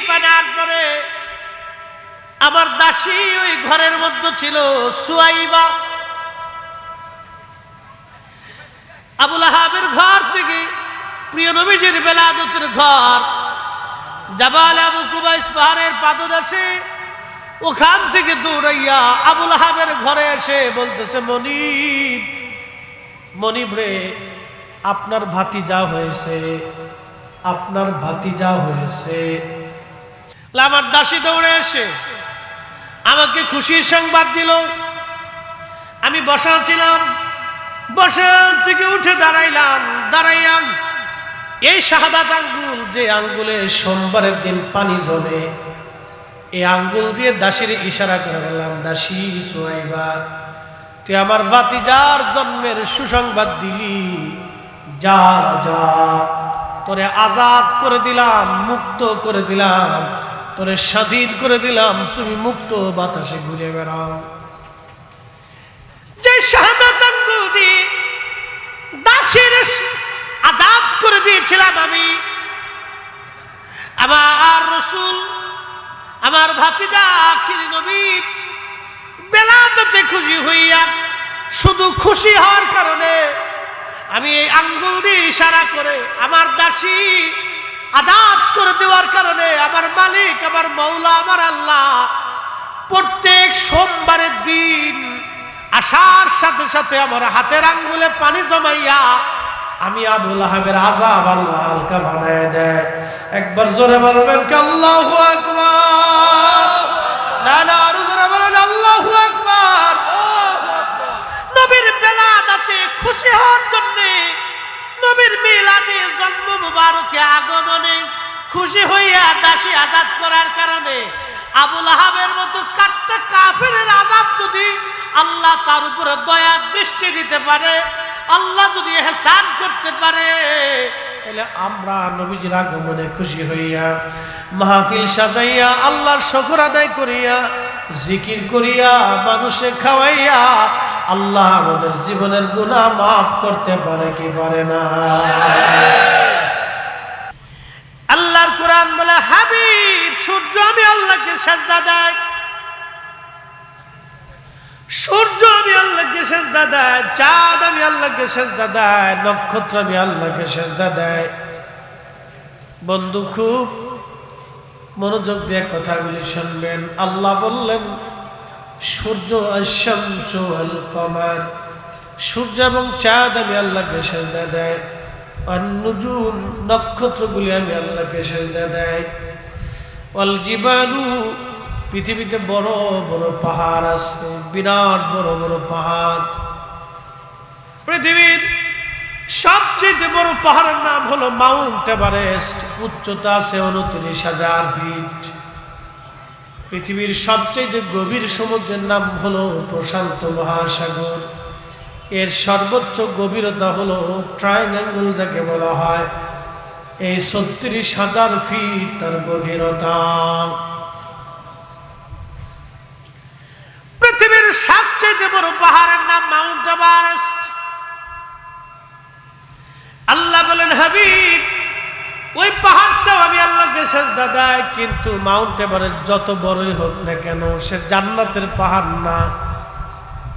বানার পরে আমার দাসী ওই ঘরের মধ্যে ছিল সুয়াইবা। আবু লাহাবের ঘর থেকে প্রিয় নবীজির বেলাদতের ঘর জাবাল আবু কুবাইস পাহাড়ের পাদদেশে, ওখান থেকে দৌড়াইয়া আবু লাহাবের ঘরে এসে বলতেছে, মনিব, মনিব রে, আপনার ভাতিজা হয়েছে, আপনার ভাতিজা হয়েছে। আমার দাসী দৌড়ে এসে আমাকে খুশির সংবাদ দিল। আমি বসা ছিলাম, বসা থেকে উঠে দাঁড়াইলাম, দাঁড়াইলাম এই শাহাদাত আঙ্গুল, যে আঙ্গুলে সোমবারের দিন পানি জমে, এই আঙ্গুল দিয়ে দাসীর ইশারা করে বললাম, দাসী সুয়াইবা, তুই আমার ভাতিজার জন্মের সুসংবাদ দিলি, যা যা, তোরে আজাদ করে দিলাম, মুক্ত করে দিলাম, তোরে স্বাধীন করে দিলাম, তুমি মুক্ত বাতাসে ঘুরে বেড়াও। যে শাহাদাত আঙ্গুল দিয়ে দাসীর আজাদ করে দিয়েছিলাম আমি, আমার রাসূল, আমার ভাতিজা আখির নবী বেলাদতে খুশি হইয়া, শুধু খুশি হওয়ার কারণে আমি এই আঙ্গুল দিয়ে ইশারা করে আমার দাসী আজাদ করে দেওয়ার কারণে আমার মালিক, আমার মৌলা, আমার আল্লাহ প্রত্যেক সোমবারের দিন আসার সাথে সাথে আমার হাতের আঙ্গুলে পানি জমাইয়া আমি আবু লাহাবের আযাব আল্লাহ হালকা বানায় দেয়। একবার জোরে বলবেন কি আল্লাহু আকবার? না না, আরো জোরে বলেন আল্লাহু আকবার। নবীর বেলাদাতে খুশি হওয়ার জন্য, নবীর মিলাদে জন্ম মুবারকে আগমনে খুশি হইয়া দাসী আজাদ করার কারণে আবু লাহাবের মতো কাট্টা কাফেরের আযাব যদি আল্লাহ তার উপরে দয়া দৃষ্টি দিতে পারে, আল্লাহ যদি ইহসান করতে পারে, তাহলে আমরা নবীজির আগমনে খুশি হইয়া মাহফিল সাজাইয়া আল্লাহর শুকর আদায় করিয়া জিকির করিয়া মানুষে খাওয়াইয়া আল্লাহ আমাদের জীবনের গুনাহ মাফ করতে পারে কি পারে না? আল্লাহর কোরআন বলে, হাবিব, সূর্য আমি আল্লাহকে সেজদা দেয়, সূর্য আমি আল্লাহকে সেজদা দেয়, চাঁদ আমি আল্লাহকে সেজদা দেয়, নক্ষত্র আমি আল্লাহকে সেজদা দেয়। বন্ধু, খুব মনোযোগ দিয়ে কথাগুলি শুনবেন। আল্লাহ বললেন, সূর্য আশ-শামসু ওয়াল কমার, সূর্য এবং চাঁদ আমি আল্লাহকে সেজদা দেয়, আন-নুজুম, নক্ষত্রগুলি আমি আল্লাহকে সেজদা দেয়, ওয়াল জিবালু, পৃথিবীতে বড় বড় পাহাড় আছে, বিরাট বড় বড় পাহাড়। পৃথিবীর সবচেয়ে বড় পাহাড়ের নাম হলো মাউন্ট এভারেস্ট, উচ্চতা আছে 29,000 ফিট। পৃথিবীর সবচেয়ে গভীর সমুদ্রের নাম হলো প্রশান্ত মহাসাগর, এর সর্বোচ্চ গভীরতা হলো ট্রায়াঙ্গল যাকে বলা হয়, এই 36,000 ফিট তার গভীরতা। পৃথিবীর সবচেয়ে বড় পাহাড়ের নাম মাউন্ট এভারেস্ট। আল্লাহ বলেন, হাবিব, ওই পাহাড়টাও আমি আল্লাহকে সেজদা দেয়, কিন্তু মাউন্ট এভারেস্ট যত বড়ই হোক না কেন, সে জান্নাতের পাহাড় না।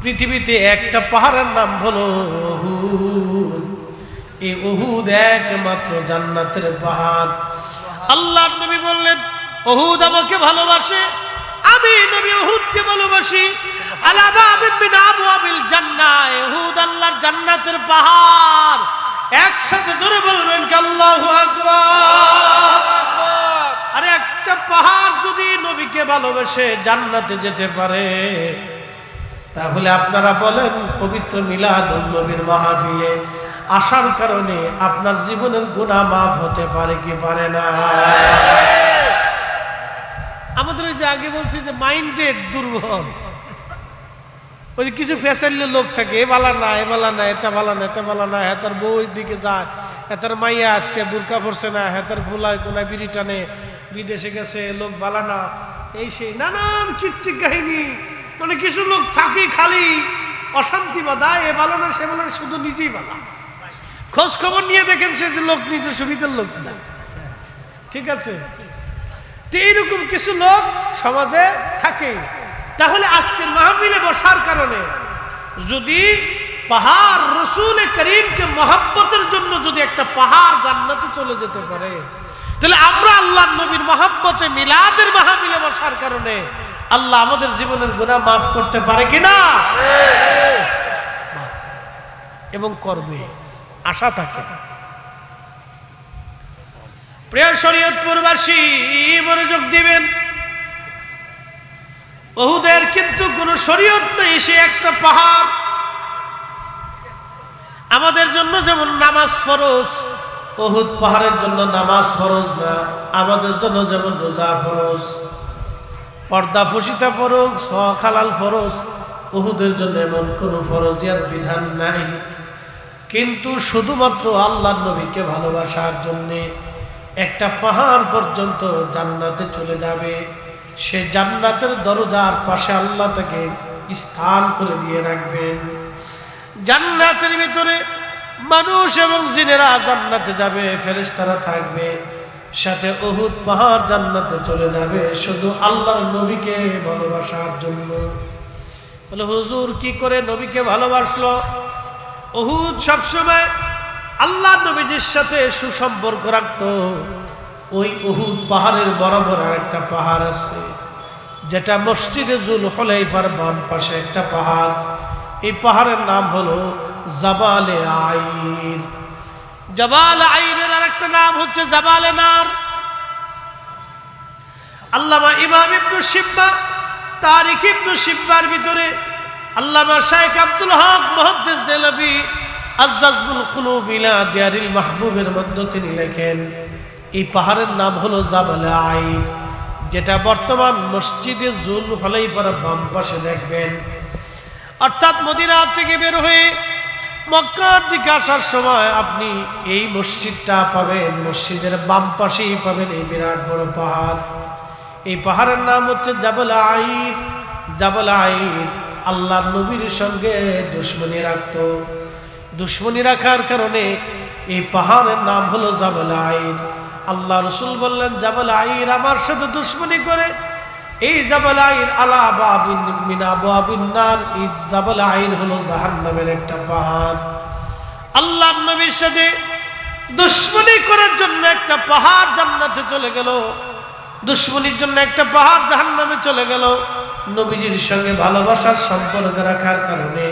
পৃথিবীতে একটা পাহাড়ের নাম হলো উহুদ, এই উহুদ একমাত্র জান্নাতের পাহাড়। আল্লাহর নবী বললেন, উহুদ আমাকে ভালোবাসে, আমি নবী উহুদকে ভালোবাসি। আলাদা বিন আবওয়াবিল জান্নাহ, উহুদ আল্লাহর জান্নাতের পাহাড়। একসাথে জোরে বলবেন কি আল্লাহু আকবার। আরে একটা পাহাড় যদি নবীকে ভালোবেসে জান্নাতে যেতে পারে, তাহলে আপনারা বলেন, পবিত্র মিলাদুন নবীর মাহফিলে আসার কারণে আপনার জীবনের গুনাহ মাফ হতে পারে কি পারে না? আমাদের ওই যে আগে বলছি যে মাইন্ডেড দুর্বল, ওই যে কিছু ফ্যাসাইলে লোক থাকে, এ বালা না, এ বালা না, এতে বালা না, এতে বালা না, হ্যাঁ তার বউর দিকে যায়, হ্যাঁ তার মাইয়া আজকে বুরকা পড়ছে না, হ্যাঁ তার ভুলায় কোনায় বিড়ি টানে, বিদেশে গেছে, লোক বালা না, এই সেই নানান কিচ্ছিক কাহিনী। মানে কিছু লোক থাকে খালি অশান্তি বাঁধায়, এ বালা না, সে বালা না, শুধু নিজেই বালা। খোঁজ খবর নিয়ে দেখেন সে যে লোক নিজে সুবিধার লোক না, ঠিক আছে? তো এইরকম কিছু লোক সমাজে থাকে। তাহলে আজকের মাহফিলে বসার কারণে যদি পাহাড় রসুল করিমকে মহাব্বতের জন্য যদি একটা পাহাড় জান্নাতে চলে যেতে পারে, তাহলে আমরা আল্লাহর নবীর মহাব্বতে মিলাদের মাহফিলে বসার কারণে আল্লাহ আমাদের জীবনের গুনাহ মাফ করতে পারে কিনা? এবং করবে, আশা থাকে। প্রিয় শরীয়তপুরবাসী মনোযোগ দিবেন, উহুদের কিন্তু কোনো শরীয়ত নেই, সে একটা পাহাড়। আমাদের জন্য যেমন নামাজ ফরজ, উহুদ পাহাড়ের জন্য নামাজ ফরজ না। আমাদের জন্য যেমন রোজা ফরজ, পর্দা ফসিতা ফরজ, হক হালাল ফরজ, উহুদের জন্য এমন কোনো ফরজিয়াত বিধান নাই। কিন্তু শুধুমাত্র আল্লাহর নবীকে ভালোবাসার জন্য একটা পাহাড় পর্যন্ত জান্নাতে চলে যাবে। সে জান্নাতের দরজার পাশে আল্লাহ তাকে স্থান করে দিয়ে রাখবেন। জান্নাতের ভিতরে মানুষ এবং জিনেরা জান্নাতে যাবে, ফেরেশতারা থাকবে, সাথে উহুদ পাহাড় জান্নাতে চলে যাবে শুধু আল্লাহর নবীকে ভালোবাসার জন্য। বলে হুজুর কি করে নবীকে ভালোবাসলো? উহুদ সবসময় আল্লাহ নবীজির সাথে সুসম্পর্ক রাখতো। ওই উহুদ পাহাড়ের বরাবর একটা পাহাড় আছে, যেটা মসজিদে জুল হুলাইফার বাম পাশে একটা পাহাড়। এই পাহাড়ের নাম হলো জাবালে আইর। জাবাল আইরের আরেকটা নাম হচ্ছে জাবালে নার। আল্লামা ইমাম ইবনে শিব্বা তারিখ ইবনে শিব্বার ভিতরে আল্লামা শাইখ আব্দুল হক মুহাদ্দিস দেহলভী আজ্জাজবুল কুলুব ইলা দিয়ারিল মাহবুবের মধ্যে তিনি লেখেন এই পাহাড়ের নাম হলো জাবালে আইর, যেটা বর্তমান মসজিদে জুল হুলাইফার বাম পাশে দেখবেন। অর্থাৎ মদিনা থেকে বের হয়ে মক্কার দিকে আসার সময় আপনি এই মসজিদটা পাবেন, মসজিদের বাম পাশেই পাবেন এই বিরাট বড় পাহাড়। এই পাহাড়ের নাম হচ্ছে জাবাল আইর। জাবাল আইর আল্লাহর নবীর সঙ্গে দুশমনি রাখত। দুশমনি রাখার কারণে এই পাহাড়ের নাম হলো জাবাল আইর। আল্লাহ রসুল বললেন, জাবাল আইর আমার সাথে দুশমনি করে এই জাবাল আইর আলা বাবিন মিন আবওয়াবিন নার, এই জাবাল আইর হলো জাহান্নামের একটা পাহাড়। আল্লাহর নবীর সাথে দুশমনি করার জন্য একটা পাহাড় জান্নাতে চলে গেল, দুশমনির জন্য একটা পাহাড় জাহান্নামে চলে গেল। নবীজির সঙ্গে ভালোবাসার সম্পর্ক রাখার কারণে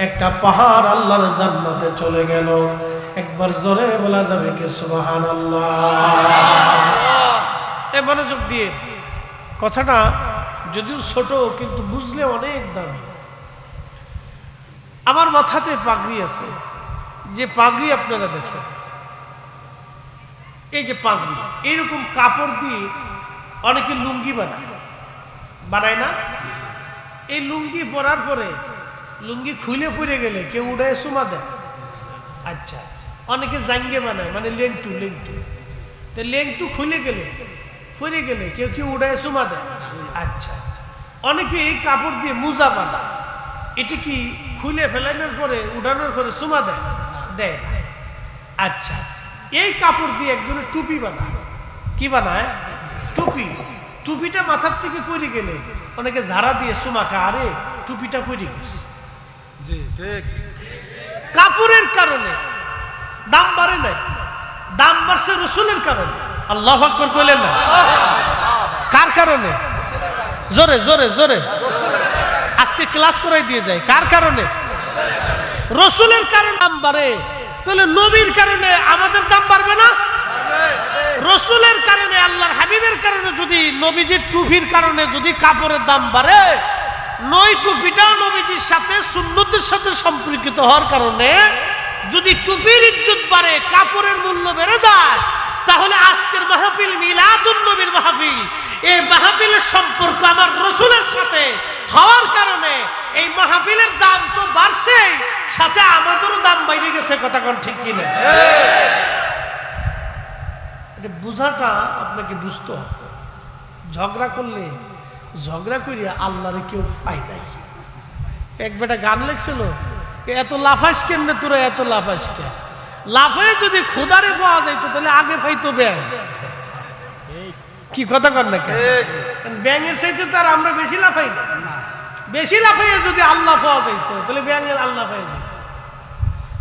একটা পাহাড় আল্লাহর জান্নাতে চলে গেল। একবার জোরে বলা যাবে কি সুবহানাল্লাহ? এ মনোযোগ দিয়ে কথাটা যদিও ছোট কিন্তু বুঝলে অনেক দামি। আমার মাথাতে পাগড়ি আছে, যে পাগড়ি আপনারা দেখেন, এই যে পাগড়ি এইরকম কাপড় দিয়ে অনেকে লুঙ্গি বানায় না? এই লুঙ্গি পরার পরে লুঙ্গি খুলে পড়ে গেলে কেউ উড়ায় চুমা দেয়। আচ্ছা, অনেকে জাঙ্গে বানায়, মানে লেংটু তো লেংটু খুলে গেলে পড়ে গেলে কেউ কেউ উড়ায় চুমা দেয়। আচ্ছা, অনেকে এই কাপড় দিয়ে মোজা বানায়, এটি কি খুলে ফেলানোর পরে উঠানোর পরে চুমা দেয় না। আচ্ছা, এই কাপড় দিয়ে একজনের টুপি বানায়। কি বানায়? টুপিটা মাথার থেকে পড়ে গেলে অনেকে ঝাড়া দিয়ে চুমা খায়, আরে টুপিটা পড়ে গেছে। কাপড়ের কারণে দাম বাড়ে নাই, দাম বাড়ছে রসুলের কারণে। আল্লাহু আকবার কইলেন না? কার কারণে? জোরে জোরে জোরে আজকে ক্লাস করাই দিয়ে যায়। কার কারণে? রসুলের কারণে দাম বাড়ে। তাহলে নবীর কারণে আমাদের দাম বাড়বে না? রসুলের কারণে, আল্লাহর হাবিবের কারণে যদি নবীজির টুপির কারণে যদি কাপড়ের দাম বাড়ে, নই টুপিটাও নবীজির সাথে সুন্নতের সাথে সম্পর্কিত হওয়ার কারণে যদি টুপির ইজ্জত বাড়ে, কাপড়ের মূল্য বেড়ে যায়, তাহলে আজকের মাহফিল মিলাদুন নবীর মাহফিল, এই মাহফিলের সম্পর্ক আমার রসুলের সাথে হওয়ার কারণে এই মাহফিলের দাম তো বাড়ছে, সাথে আমাদেরও দাম বাইরে গেছে। কথা কোন ঠিক কিনা? এটা বুঝাটা আপনাকে বুঝতে হবে। ঝগড়া করলে ঝগড়া করিয়া আল্লাহরে কেউ পাই নাই। এক বেটা গান লেখছিল, এত লাফাস কেন তোরা, এত লাফাস কেন? লাফায় যদি খুদারে পাওয়া যাইতো তাহলে আগে পাইতো ব্যাং। কি কথা কর না কেন? ব্যাঙের চাইতে তার আমরা বেশি লাফাই না। বেশি লাফাইয়ে যদি আল্লাহ পাওয়া যাইতো তাহলে ব্যাঙের আল্লাহ পাওয়া যেত।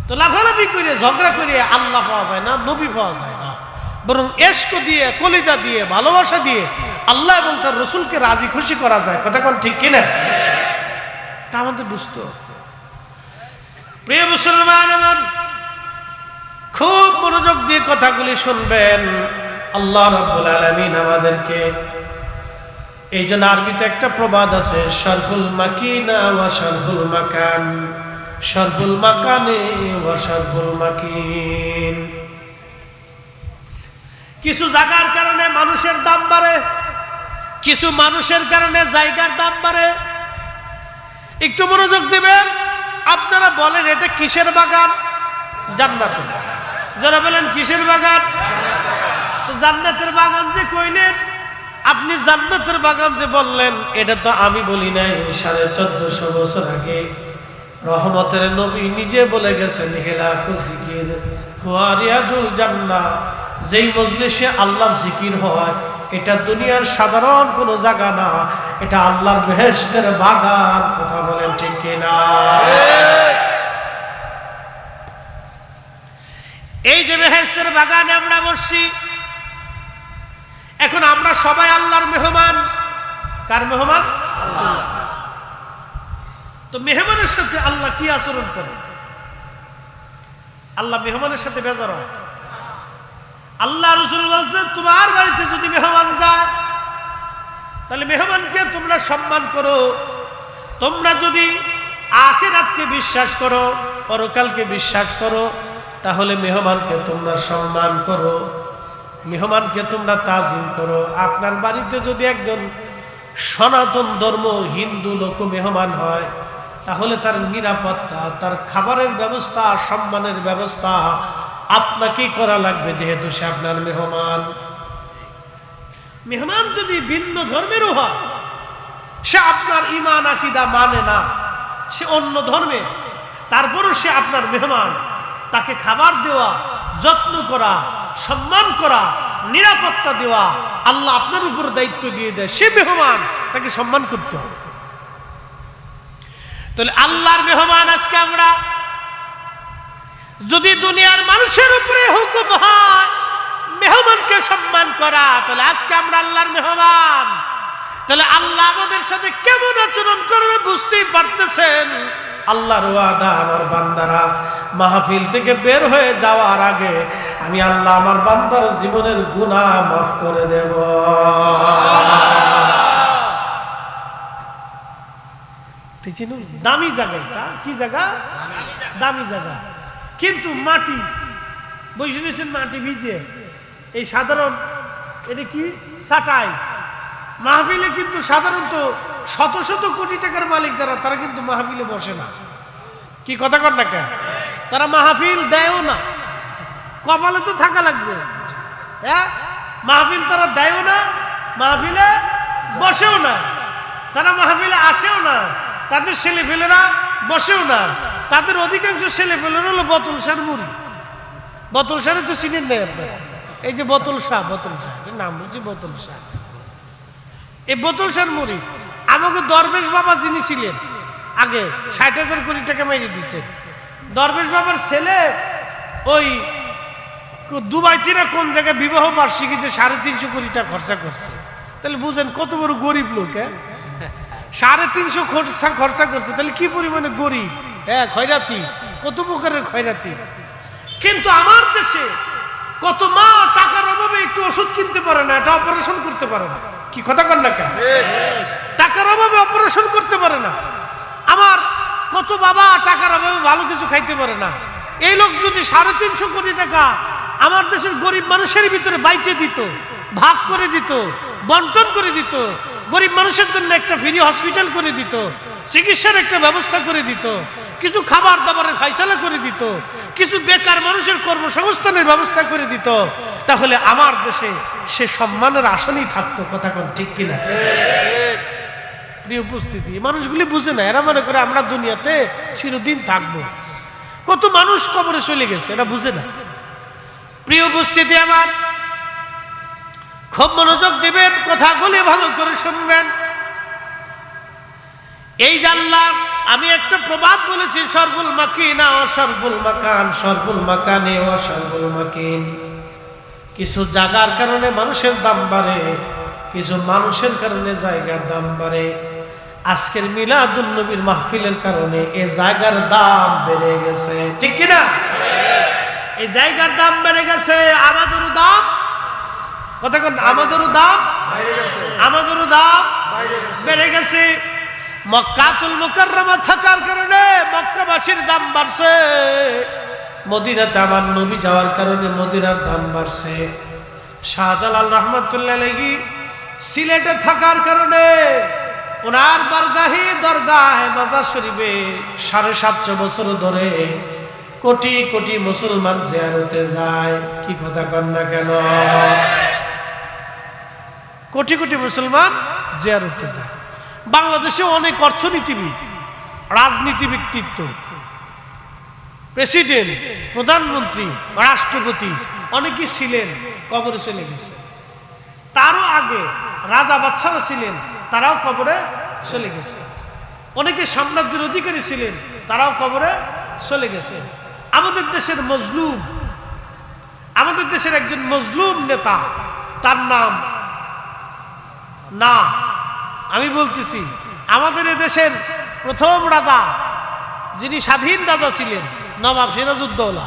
তো লাফালাফি করে ঝগড়া করে আল্লাহ পাওয়া যায় না, নবী পাওয়া যায় না। বরং এশক দিয়ে, কলিজা দিয়ে, ভালোবাসা দিয়ে আল্লাহ এবং তার রসুলকে রাজি খুশি করা যায়। কথা কোন ঠিক কিনা? তা আমাদের দুস্থ। প্রিয় মুসলমান আমার, খুব মনোযোগ দিয়ে কথাগুলি শুনবেন। আল্লাহ রাব্বুল আলামিন আমাদেরকে, এই জন্য আরবিতে একটা প্রবাদ আছে, শারফুল মাকিনা ওয়া শারফুল মাকান, শারফুল মাকানে ওয়া শারফুল মাকিন। কিছু জায়গার কারণে মানুষের দাম বাড়ে, কিছু মানুষের কারণে জায়গার দাম বাড়ে। একটু মনোযোগ দিবেন। আপনারা বলেন এটা কিসের বাগান? জান্নাতের। যারা বলেন কিসের বাগান? জান্নাতের বাগান যে কইলেন আপনি, জান্নাতের বাগান যে বললেন, এটা তো আমি বলি নাই। 1450 বছর আগে রহমতের নবী নিজে বলে গেছেন, হিলাকুল জিকির হুয়া রিয়াদুল জান্নাহ। যেই মজলিসে আল্লাহর জিকির হয় এটা দুনিয়ার সাধারণ কোনো জায়গা না, এটা আল্লাহর বেহেশতের বাগান। কথা বলেন ঠিক কিনা? এই যে বেহেশতের বাগানে আমরা বসছি, এখন আমরা সবাই আল্লাহর মেহমান। কার মেহমান? আল্লাহ। তো মেহমানের সাথে আল্লাহ কি আচরণ করে? আল্লাহ মেহমানের সাথে বেজার হয়? আল্লাহ রাসূল বলছেন, তোমার বাড়িতে যদি মেহমান যায় তাহলে মেহমানকে তোমরা সম্মান করো। তোমরা যদি আখিরাতকে বিশ্বাস করো, পরকালকে বিশ্বাস করো, তাহলে মেহমানকে তোমরা সম্মান করো, মেহমানকে তোমরা তাজিম করো। আপনার বাড়িতে যদি একজন সনাতন ধর্ম হিন্দু লোক মেহমান হয়, তাহলে তার নিরাপত্তা, তার খাবারের ব্যবস্থা, সম্মানের ব্যবস্থা আপনাকেই করা লাগবে, যেহেতু সে আপনার মেহমান। মেহমান যদি ভিন্ন ধর্মেরও হয়, সে আপনার ঈমান আকীদা মানে না, সে অন্য ধর্মে, তারপরও সে আপনার মেহমান। তাকে খাবার দেওয়া, যত্ন করা, সম্মান করা, নিরাপত্তা দেওয়া আল্লাহ আপনার উপর দায়িত্ব দিয়ে দেয়। সে মেহমান, তাকে সম্মান করতে হবে। তাহলে আল্লাহর মেহমান আজকে আমরা। যদি দুনিয়ার মানুষের উপরে হুকুম হয় মেহমানকে সম্মান করা, তাহলে আজকে আমরা আল্লাহর মেহমান। তাহলে আল্লাহ আমাদের সাথে কেমন আচরণ করবে বুঝতেই পারতেছেন। আল্লাহর ওয়াদা, আমার বান্দারা মাহফিল থেকে বের হয়ে যাওয়ার আগে আমি আল্লাহ আমার বান্দার জীবনের গুনাহ মাফ করে দেব। দামি জায়গা, এটা কি জায়গা? দামি জায়গা। কিন্তু মাটি বসে রয়েছেন, মাটি ভিজে, এই সাধারণ এটা কি চাটাই। মাহফিলে কিন্তু সাধারণত শত শত কোটি টাকার মালিক যারা, তারা কিন্তু মাহফিলে বসে না। কি কথা কর না কে? তারা মাহফিল দেয়ও না, কপালে তো থাকা লাগবে। হ্যাঁ, মাহফিল তারা দেয়ও না, মাহফিলে বসেও না, তারা মাহফিলে আসেও না, তাদের ছেলেপেলেরা বসেও না। তাদের অধিকাংশ ছেলেপেলেরা হলো বোতল সার মুড়ি। বোতল সারে তো চিনেন নেই আপনারা? এই যে বোতল শাহ, বোতল শাহ নাম বলছি, বোতল শাহ। এই বোতল সার মুড়ি আমাকে দরবেশ বাবা যিনি ছিলেন আগে 60,000 কোটি টাকা মেরে দিচ্ছেন। দরবেশ বাবার ছেলে ওই দুবাইতে না কোন জায়গায় বিবাহ বার্ষিকীতে 350 কোটি টাকা খরচা করছে। তাহলে বুঝেন কত বড় গরিব লোক। 350 খরচা করছে, তাহলে কি পরিমাণে গরিব। হ্যাঁ, খয়রাতি, কত প্রকারের খয়রাতি। কিন্তু আমার দেশে কত মা টাকার অভাবে একটু ওষুধ কিনতে পারে না, এটা অপারেশন করতে পারে না। কি কথা কর না কেন? টাকার অভাবে অপারেশন করতে পারে না। আমার কত বাবা টাকার অভাবে ভালো কিছু খাইতে পারে না। এই লোক যদি 350 কোটি টাকা আমার দেশের গরিব মানুষের ভিতরে বাইটে দিত, ভাগ করে দিত, বন্টন করে দিত, গরিব মানুষের জন্য একটা ফ্রি হসপিটাল করে দিত, চিকিৎসার একটা ব্যবস্থা করে দিত, কিছু খাবার দাবারের ফাইসালা করে দিত, কিছু বেকার মানুষের কর্মসংস্থানের ব্যবস্থা করে দিত, তাহলে আমার দেশে সে সম্মানের আসনই থাকতো। কথা কোন ঠিক কিনা? প্রিয় উপস্থিতি, মানুষগুলি বুঝে না, এরা মনে করে আমরা দুনিয়াতে চিরদিন থাকবো। কত মানুষ কবরে চলে গেছে, এরা বুঝে না। প্রিয় উপস্থিতি আমার, খুব মনোযোগ দিবেন, কথাগুলি ভালো করে শুনবেন। এই যে আল্লাহ, আমি একটা প্রবাদ বলেছি, সর্বুল মাকিনা ও সর্বুল মাকান, সর্বুল মাকানে ও সর্বুল মাকিন। কিছু জায়গার কারণে মানুষের দাম বাড়ে, কিছু মানুষের কারণে জায়গার দাম বাড়ে। আজকের মিলাদুন নবীর মাহফিলের কারণে এই জায়গার দাম বেড়ে গেছে, ঠিক কিনা? এই জায়গার দাম বেড়ে গেছে, আমাদেরও দাম, কথা কোন, আমাদেরও দাম, আমাদেরও দাম বেড়ে গেছে। মক্কাতুল মুকাররমা থাকার কারণে মক্কাবাসীর দাম বাড়ছে, মদিনাতে আমার নবী যাওয়ার কারণে মদিনার দাম বাড়ছে। শাহজালাল রহমাতুল্লাহ আলাইহি সিলেটে থাকার কারণে ওনার বারগাহে দরগাহে মাজার শরীফে 750 বছর ধরে কোটি কোটি মুসলমান জিয়ারতে যায়। কি কথা কন না কেন? কোটি কোটি মুসলমান জিয়ারতে যায়। বাংলাদেশে অনেক অর্থনীতিবিদ, রাজনীতি ব্যক্তিত্ব, প্রেসিডেন্ট, প্রধানমন্ত্রী, রাষ্ট্রপতি অনেকে ছিলেন, কবরে চলে গেছে। তারও আগে রাজা বাদশারা ছিলেন, তারাও কবরে চলে গেছে। অনেকে সাম্রাজ্যের অধিকারী ছিলেন, তারাও কবরে চলে গেছে। আমাদের দেশের মজলুম, আমাদের দেশের একজন মজলুম নেতা, তার নাম না, আমি বলতেছি আমাদের দেশের প্রথম রাজা, যিনি স্বাধীন রাজা ছিলেন, নবাব সিরাজউদ্দৌলা,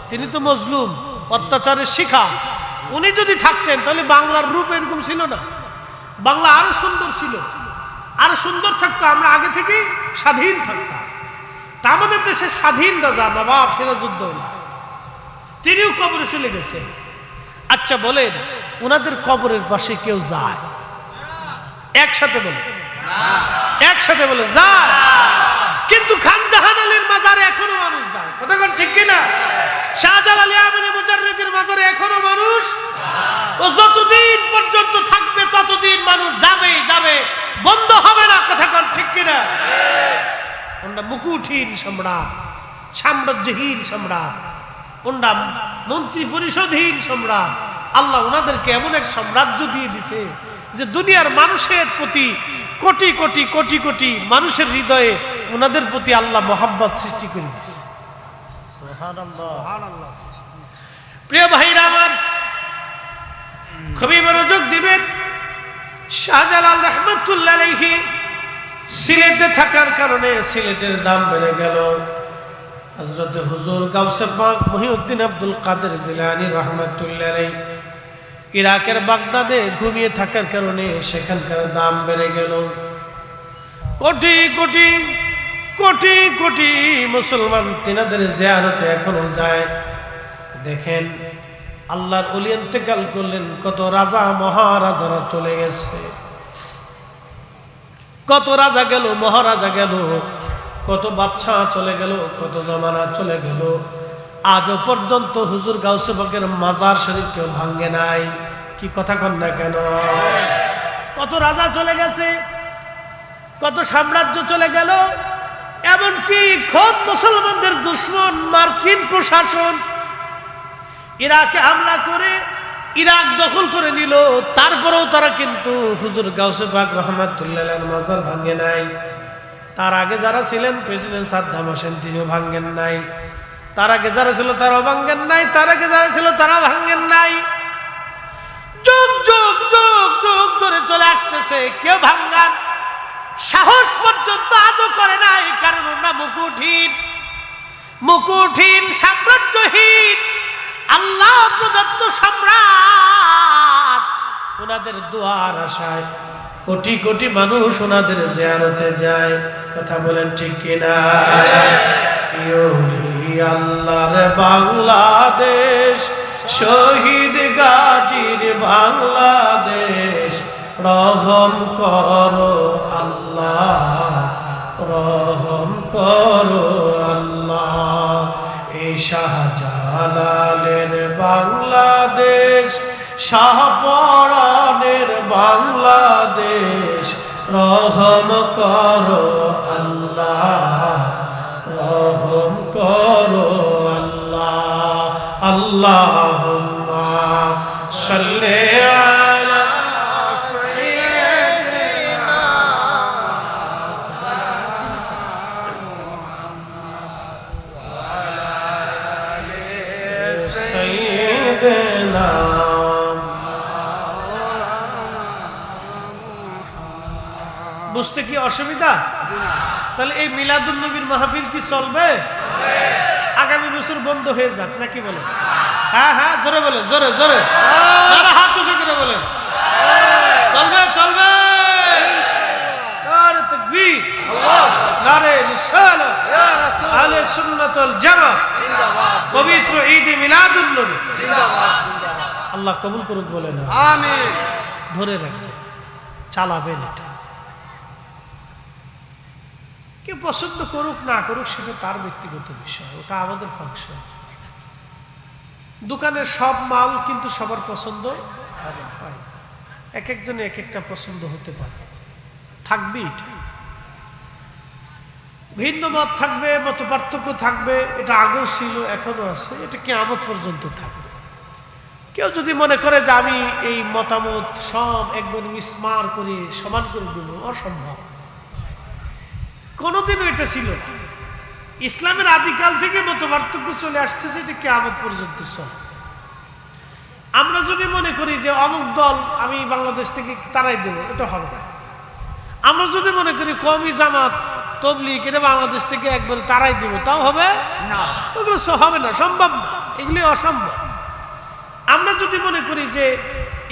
তিনি তো মজলুম, অত্যাচারের শিকার। উনি যদি থাকতেন তাহলে বাংলার রূপ এরকম ছিল না, বাংলা আরো সুন্দর ছিল, আরো সুন্দর থাকতো, আমরা আগে থেকেই স্বাধীন থাকতাম। তা আমাদের দেশের স্বাধীন রাজা নবাব সিরাজউদ্দৌলা, তিনিও কবরে চলে গেছে। আচ্ছা বলেন, ওনাদের কবরের পাশে কেউ যায়? একসাথে বলেন, একসাথে বলেন যায়। কিন্তু খান জাহান আলীর মাজারে এখনো মানুষ যায়, কথা কোন ঠিক কিনা? শাহজালাল ইয়ামানি মুজাররিদের মাজারে এখনো মানুষ, ও যতদিন পর্যন্ত থাকবে ততদিন মানুষ যাবে যাবে, বন্ধ হবে না, কথা কোন ঠিক কিনা? ওনারা মুকুটহীন সম্রাট, সাম্রাজ্যহীন সম্রাট, ওনারা মন্ত্রী পরিষদহীন সম্রাট। আল্লাহ ওনাদেরকে এমন এক সাম্রাজ্য দিয়ে দিছে যে দুনিয়ার মানুষের প্রতি কোটি কোটি কোটি কোটি মানুষের হৃদয়ে ওনাদের প্রতি আল্লাহ মোহাব্বত সৃষ্টি করে দিছে। প্রিয় ভাইরা আমার, খুবই মনোযোগ দিবেন। শাহজালাল রহমাতুল্লাহ আলাইহি সিলেটে থাকার কারণে সিলেটের দাম বেড়ে গেল। হযরত হুজুর গাউসে পাক মহিউদ্দিন আব্দুল কাদের জিলানী রহমাতুল্লাহ আলাইহি ইরাকের বাগদাদে ঘুমিয়ে থাকার কারণে সেখানকার দাম বেড়ে গেল। কোটি কোটি কোটি কোটি মুসলমান তিনাদের জিয়ারতে এখনো যায়। দেখেন, আল্লাহর ওলি ইন্তেকাল করলেন, কত রাজা মহারাজারা চলে গেছে, কত রাজা গেল, মহারাজা গেল, কত বাদশা চলে গেল, কত জমানা চলে গেল। আজও পর্যন্ত হুজুর গাউসে পাকের মাজার শরীফ কেউ ভাঙ্গে নাই। কি কথা কন না কেন? কত রাজা চলে গেছে, কত সাম্রাজ্য চলে গেল, এমনকি খোদ মুসলমানদের দুশমন মার্কিন প্রশাসন ইরাকে হামলা করে ইরাক দখল করে নিল, তারপরেও তারা কিন্তু হুজুর গাউসে পাক রহমাতুল্লাহ আলাইহির মাজার ভাঙ্গে নাই। তার আগে যারা ছিলেন প্রেসিডেন্ট সাদ্দাম হোসেন, তিনিও ভাঙ্গেন নাই। তার আগে যারা ছিল তারাও ভাঙ্গেন নাই, তার আগে যারা ছিল তারাও ভাঙ্গেন নাই। যুগ যুগ যুগ যুগ ধরে চলে আসতেছে, কেউ ভাঙ্গার সাহস পর্যন্ত আজও করে নাই। কারণ ওরা মুকুটহীন, মুকুটহীন, সাম্রাজ্যহীন, আল্লাহ প্রদত্ত সম্রাট। ওনাদের দোয়ার আশায় কোটি কোটি মানুষ ওনাদের জিয়ারতে যায়। কথা বলেন ঠিক কিনা? আল্লাহর বাংলাদেশ, শহীদ গাজীর বাংলাদেশ, রহম করো আল্লাহ, রহম করো আল্লাহ। এই শাহজালালের বাংলাদেশ, শাহপরানের বাংলাদেশ, রহম করো আল্লাহ, রহম করো আল্লাহ। আল্লাহুম্মা সাল্লি আলা বুঝতে কি অসুবিধা? তাহলে এই মিলাদুন নবীর মাহফিল কি চলবে? আগামী বছর বন্ধ হয়ে যাক নাকি বলেন? হ্যাঁ হ্যাঁ, জোরে বলেন, জোরে জোরে, হাত উঁচু করে বলেন। চলবে চলবে, নারে তাকবীর, নারে রিসালাত, আহলে সুন্নাত ওয়াল জামাত, পবিত্র ঈদ মিলাদুন নবী। আল্লাহ কবুল করুক বলেন আমিন। ধরে রাখবেন, চালাবেন। এটা কে পছন্দ করুক না করুক সেটা তার ব্যক্তিগত বিষয়, ওটা আমাদের ফাংশন। দোকানের সব মাল কিন্তু সবার পছন্দ হয়, এক একজনে এক একটা পছন্দ হতে পারে, থাকবে। এটা ভিন্ন মত থাকবে, মত পার্থক্য থাকবে, এটা আগেও ছিল, এখনো আছে, এটা কিয়ামত পর্যন্ত থাকবে। কেউ যদি মনে করে যে আমি এই মতামত সব একবার মিসমার করে সমান করে দেব, অসম্ভব। কোনোদিনও এটা ছিল না। ইসলামের আদিকাল থেকে মত পার্থক্য চলে আসতেছে, এটা কিয়ামত পর্যন্ত চলে। আমরা যদি মনে করি যে অমুক দল আমি বাংলাদেশ থেকে তারাই দেব, এটা হবে না। আমরা যদি মনে করি কওমি জামাত তবলিগ এটা বাংলাদেশ থেকে একবার তারাই দেব, তাও হবে না। ওগুলো হবে না, সম্ভব না, এগুলি অসম্ভব। আমরা যদি মনে করি যে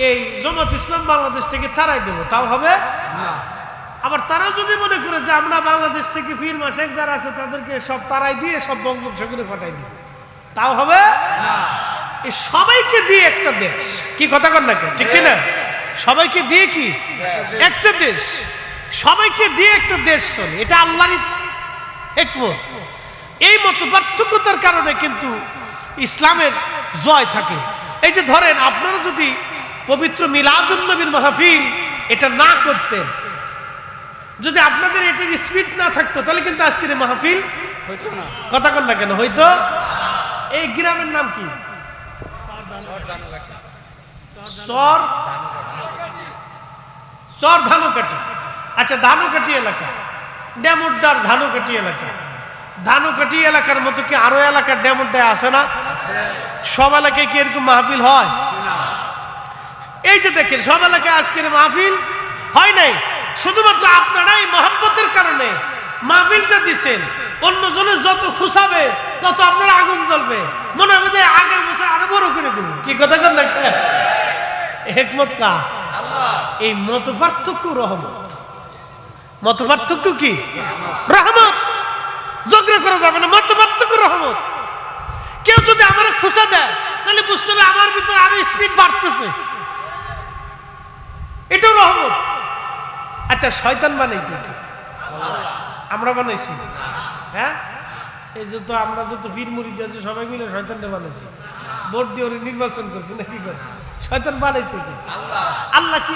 এই জামাত ইসলাম বাংলাদেশ থেকে তারাই দেব, তাও হবে না। আবার তারা যদি মনে করে যে আমরা বাংলাদেশ থেকে পীর মাশায়েখ যারা আছে তাদেরকে সব তারাই দিয়ে সব বঙ্গোপসাগরে পাঠাই দিব, তাও হবে না। এই সবাইকে দিয়ে একটা দেশ, কি কথা কন না, ঠিক কিনা? সবাইকে দিয়ে কি একটা দেশ, সবাইকে দিয়ে একটা দেশ চলে, এটা আল্লাহরই হিকমত। এই মত পার্থক্যতার কারণে কিন্তু ইসলামের জয় থাকে। এই যে ধরেন আপনারা যদি পবিত্র মিলাদুন নবীর মাহফিল এটা না করতেন, যদি আপনাদের এটার স্পিড না থাকতো, তাহলে কিন্তু আজকের মাহফিল হইতো না। কথা কন না কেন? হইতো। এই গ্রামের নাম কি? চর ধানুকাটি। আচ্ছা, ধানুকাটি এলাকা, ড্যামুড্ডার ধানুকাটি এলাকা, ধানুকাটি এলাকার মতো কি আরো এলাকার ড্যামুড্ডায় আছে না? সব এলাকায় কি এরকম মাহফিল হয়? এই যে দেখেন, সব এলাকায় আজকের মাহফিল হয় নাই। শুধুমাত্র আপনারাই মহব্বতের কারণে মাহফিলটা দিচ্ছেন। অন্যজনের যত খুশাবে তত আপনার আগুন জ্বলবে, মনে হবে যে আগের বছর আরো বড় করে দেব। কি কথা কন না? হিকমত কার? এই মত পার্থক্য রহমত। মত পার্থক্য কি? রহমত। ঝগড়া করা যাবে না, মত পার্থক্য রহমত। কেউ যদি আমার খুশা দেয় তাহলে বুঝতে হবে আমার ভিতরে আরো স্পিড বাড়তেছে, এটাও রহমত। আচ্ছা, শয়তান বানাইছে কি? আমরা বানাইছি? হ্যাঁ, এই যত আমরা যত বীর মুরিদ আছে সবাই মিলে শয়তানটা বানাইছি, ভোট দিয়ে ওরে নির্বাচন করছি নাকি করে? শয়তান বানাইছে কি? আল্লাহ কি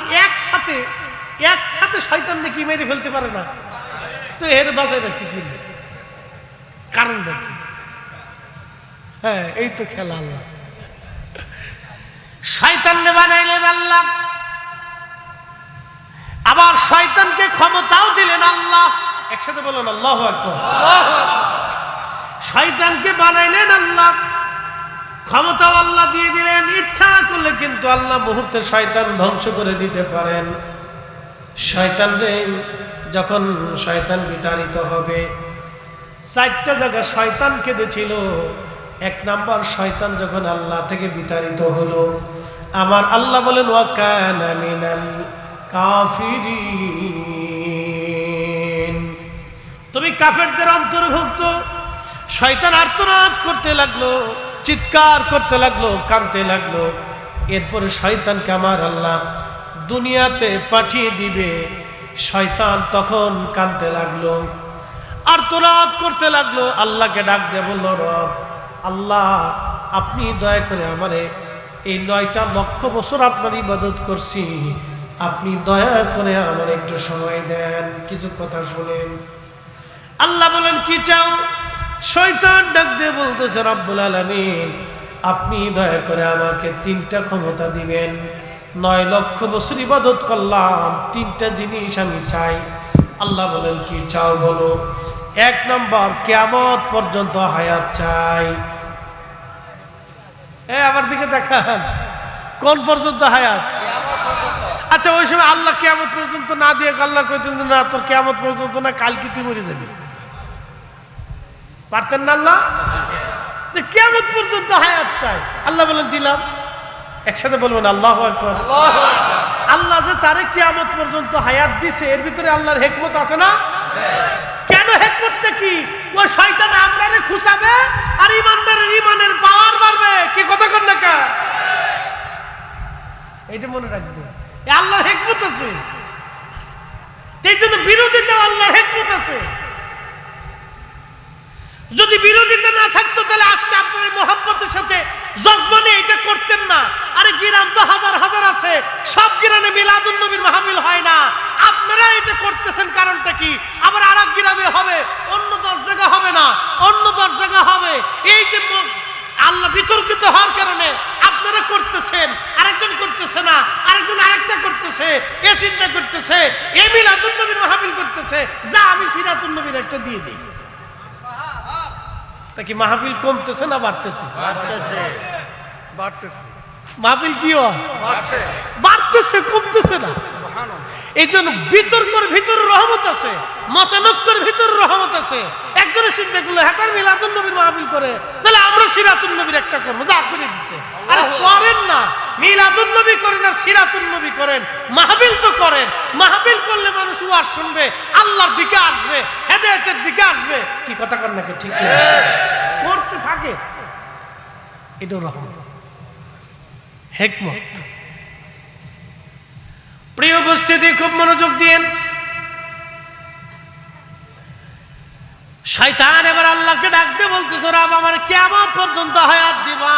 একসাথে শয়তানকে কি মেরে ফেলতে পারে না? তো এর বাঁচাই রাখছি কি? কারণটা কি? হ্যাঁ, এই তো খেলা। আল্লাহ শয়তানকে বানাইলেন আল্লাহ, আবার শয়তানকে ক্ষমতাও দিলেন আল্লাহ। একসাথে বলেন আল্লাহু আকবার। শয়তানকে বানাইলেন আল্লাহ, ক্ষমতাও আল্লাহ দিয়ে দিলেন। ইচ্ছা করলে কিন্তু আল্লাহ মুহূর্তে শয়তান ধ্বংস করে দিতে পারেন। শয়তানরে যখন শয়তান বিতাড়িত হবে, 4টা জায়গা শয়তান কেঁদেছিল। 1 নাম্বার, শয়তান যখন আল্লাহ থেকে বিতাড়িত হলো, আমার আল্লাহ বলেন ওয়া কানা মিনাল কাফিরিন, তুমি কাফেরদের অন্তর্ভুক্ত। শয়তান আর্তনাদ করতে লাগলো, চিৎকার করতে লাগলো, কাঁদতে লাগলো। এরপরে শয়তানকে আমার আল্লাহ দুনিয়াতে পাঠিয়ে দিবে। শয়তান তখন কাঁদতে লাগলো, আর্তনাদ করতে লাগলো, আল্লাহকে ডাক দিয়ে বলল, রব আল্লাহ, আপনি দয়া করে আমারে এই 9টা লক্ষ বছর আপনার ইবাদত করছি, আপনি দয়া করে আমার একটু সময় দেন, কিছু কথা শুনেন। আল্লাহ বলেন কি চাও? শয়তান ডাক দিয়ে বলতেছে, রব্বুল আলামিন, আপনি দয়া করে আমাকে 3টা ক্ষমতা দিবেন। 9 লক্ষ বছর ইবাদত করলাম, 3টা জিনিস আমি চাই। আল্লাহ বলেন কি চাও বলো? 1 নম্বর, কিয়ামত পর্যন্ত হায়াত চাই। আমার দিকে দেখান, কোন পর্যন্ত হায়াত? আচ্ছা, ওই সময় আল্লাহ কিয়ামত পর্যন্ত না দিয়ে আল্লাহ কইতেন না তোর কিয়ামত পর্যন্ত না, কালকে তুই মরে যাবি। পারতেন না আল্লাহ? কিয়ামত পর্যন্ত হায়াত চাই, আল্লাহ বলেন দিলাম। একসাথে বলবেন আল্লাহু আকবার। আল্লাহ যে তারে কিয়ামত পর্যন্ত হায়াত দিছে, এর ভিতরে আল্লাহর হিকমত আছে না? কেন? হিকমতটা কি? ওই শয়তান আমরারে খুঁচাবে আর ইমানদারের ইমানের পাওয়ার বাড়বে। কি কথা কন না কা? এইটা মনে রাখবে, আল্লাহর হিকমত আছে। এই জন্য বিরোধিতা আল্লাহর হিকমত আছে। যদি বিরোধিতা না থাকতো তাহলে আজকে আপনার মোহাম্মতের সাথে জজমানে এটা করতেন না। আরে গ্রাম তো হাজার হাজার আছে, সব গ্রামে মিলাদুন নবীর মাহফিল হয় না, আপনারা এটা করতেছেন কারণটা কি? আবার আরেক গ্রামে হবে, অন্য 10 জায়গা হবে না, অন্য 10 জায়গা হবে। এই যে আল্লাহ বিতর্কিত হওয়ার কারণে আপনারা করতেছেন, আরেকজন করতেছে না, আরেকজন আরেকটা করতেছে, এ চিন্তা করতেছে, এ মিলাদুন নবীর মাহফিল করতেছে, যা আমি সিরাতুন নবীর একটা দিয়ে দিই। তা কি মাহফিল কমতেছে না বাড়তেছে? বাড়তেছে। মাহফিল কি বাড়তেছে, কমতেছে না। এই জন্য বিতর্কের ভিতরে রহমত আছে, মতানৈক্যের ভিতরে রহমত আছে। একজনের চিন্তা করলো হ্যাঁ মিলাদুন নবীর মাহফিল করে, তাহলে আমরা সিরাতুন নবীর একটা করবো, যা করে দিচ্ছে। আরে করেন না, মিলাদুন নবী করেন আর সিরাতুন নবী করেন, মাহফিল তো করেন। মাহফিল করলে মানুষ ওয়াজ শুনবে, আল্লাহর দিকে আসবে, হেদায়েতের দিকে আসবে। কি কথা কর নাকি? ঠিক করতে থাকে, এটা রহমত, হিকমত। প্রিয় উপস্থিতি, খুব মনোযোগ দিয়েন। শয়তান এবার আল্লাহকে ডাকতে বলতেছে, রব আমার কিয়ামত পর্যন্ত হায়াত দিবা।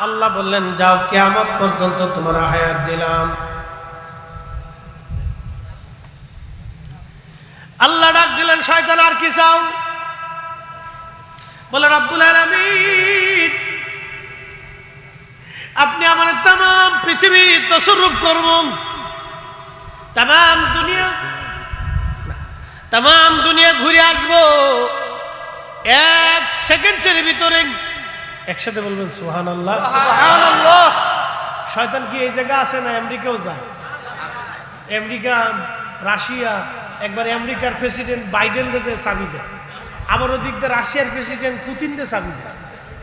আল্লাহ বললেন যাও, কিয়ামত পর্যন্ত তোমার হায়াত দিলাম। আল্লাহ ডাক দিলেন, শয়তান আর কি চাও? বলে রব্বুল আলামিন আপনি আমার तमाम পৃথিবী তসররুফ করবেন, तमाम দুনিয়া ঘুরে আসবো 1 সেকেন্ডের ভিতরে। একসাথে বলবেন সুবহানাল্লাহ। সুবহানাল্লাহ। শয়তান কি এই জায়গা আছে না? আমেরিকাও যায়, আমেরিকা, রাশিয়া। একবার আমেরিকার প্রেসিডেন্ট বাইডেন যে চাবি দেয়, আবার ওদিক দিয়ে রাশিয়ার প্রেসিডেন্ট পুতিনকে চাবি দেয়,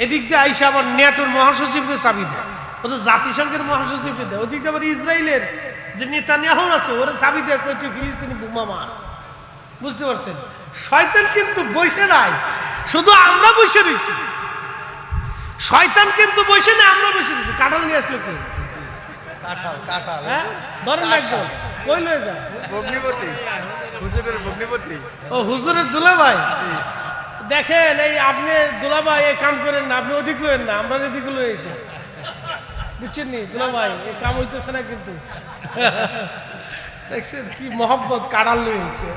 এদিক দিয়ে আইসা আবার নেটোর মহাসচিবকে চাবি দেয়, ও তো জাতিসংঘের মহাসচিবকে দেয়, ওদিক দিয়ে আবার ইসরায়েলের যে নেতানিয়াহু আছে ওরা চাবি দেয়, কই তুই ফিলিস্তিনি বোমা মার। বুঝতে পারছেন? শয়তান কিন্তু বসে নাই, শুধু আমরা বসে রয়েছি। শয়তান কিন্তু বসে না, আমরা বসে রয়েছি। কাঁঠাল নিয়ে আসলো কে? কাঁঠাল। হ্যাঁ, ধরেন একদম কই লয়ে যায়? ভগ্নিপতি, হুজুরের ভগ্নিপতি। ও হুজুরের দুলাভাই। দেখেন, এই আপনি দুলাভাই এই কাম করেন না, আপনি ওদিক লয়েন না, আমরা এদিক লয়ে এসে। বুঝছেন নি দুলাভাই, এই কাম হইতেছে না কিন্তু। দেখছেন কি মহব্বত, কাঁঠাল লয়েছে।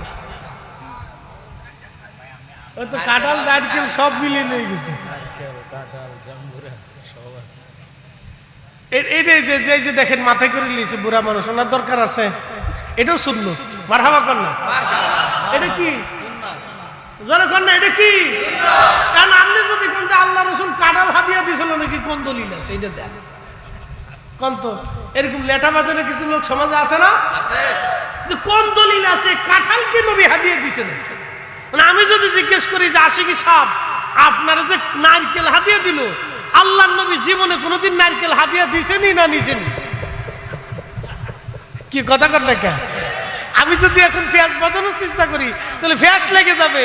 ওই তো কাঁঠাল নারকেল সব মিলিয়ে নিয়ে গেছে। এইটাই যে দেখেন মাথায় করে নিয়েছে বুড়া মানুষ, ওনার দরকার আছে। এটাও সুন্নত। মারহাবা কর না। এটা কি জোরে কর না, এটা কি? কারণ আপনি যদি কোন আল্লাহ রসুল কাঁঠাল হাদিয়া দিয়েছিল নাকি, কোন দলিল আছে এটা দেন কোন তো? এরকম লেটা বাদনে কিছু লোক সমাজে আছে না, যে কোন দলিল আছে কাঁঠালকে নবী হাদিয়া দিয়েছে নাকি? আমি যদি জিজ্ঞেস করি যে আশিকি সাহেব আপনারা যে নারকেল হাদিয়া দিল, আল্লাহর নবী জীবনে কোনোদিন নারকেল হাদিয়া দিছেনি না নিছেনি? কি কথা কর না কেন? আমি যদি এখন পেঁয়াজ বাঁধানোর চেষ্টা করি তাহলে পেঁয়াজ লেগে যাবে,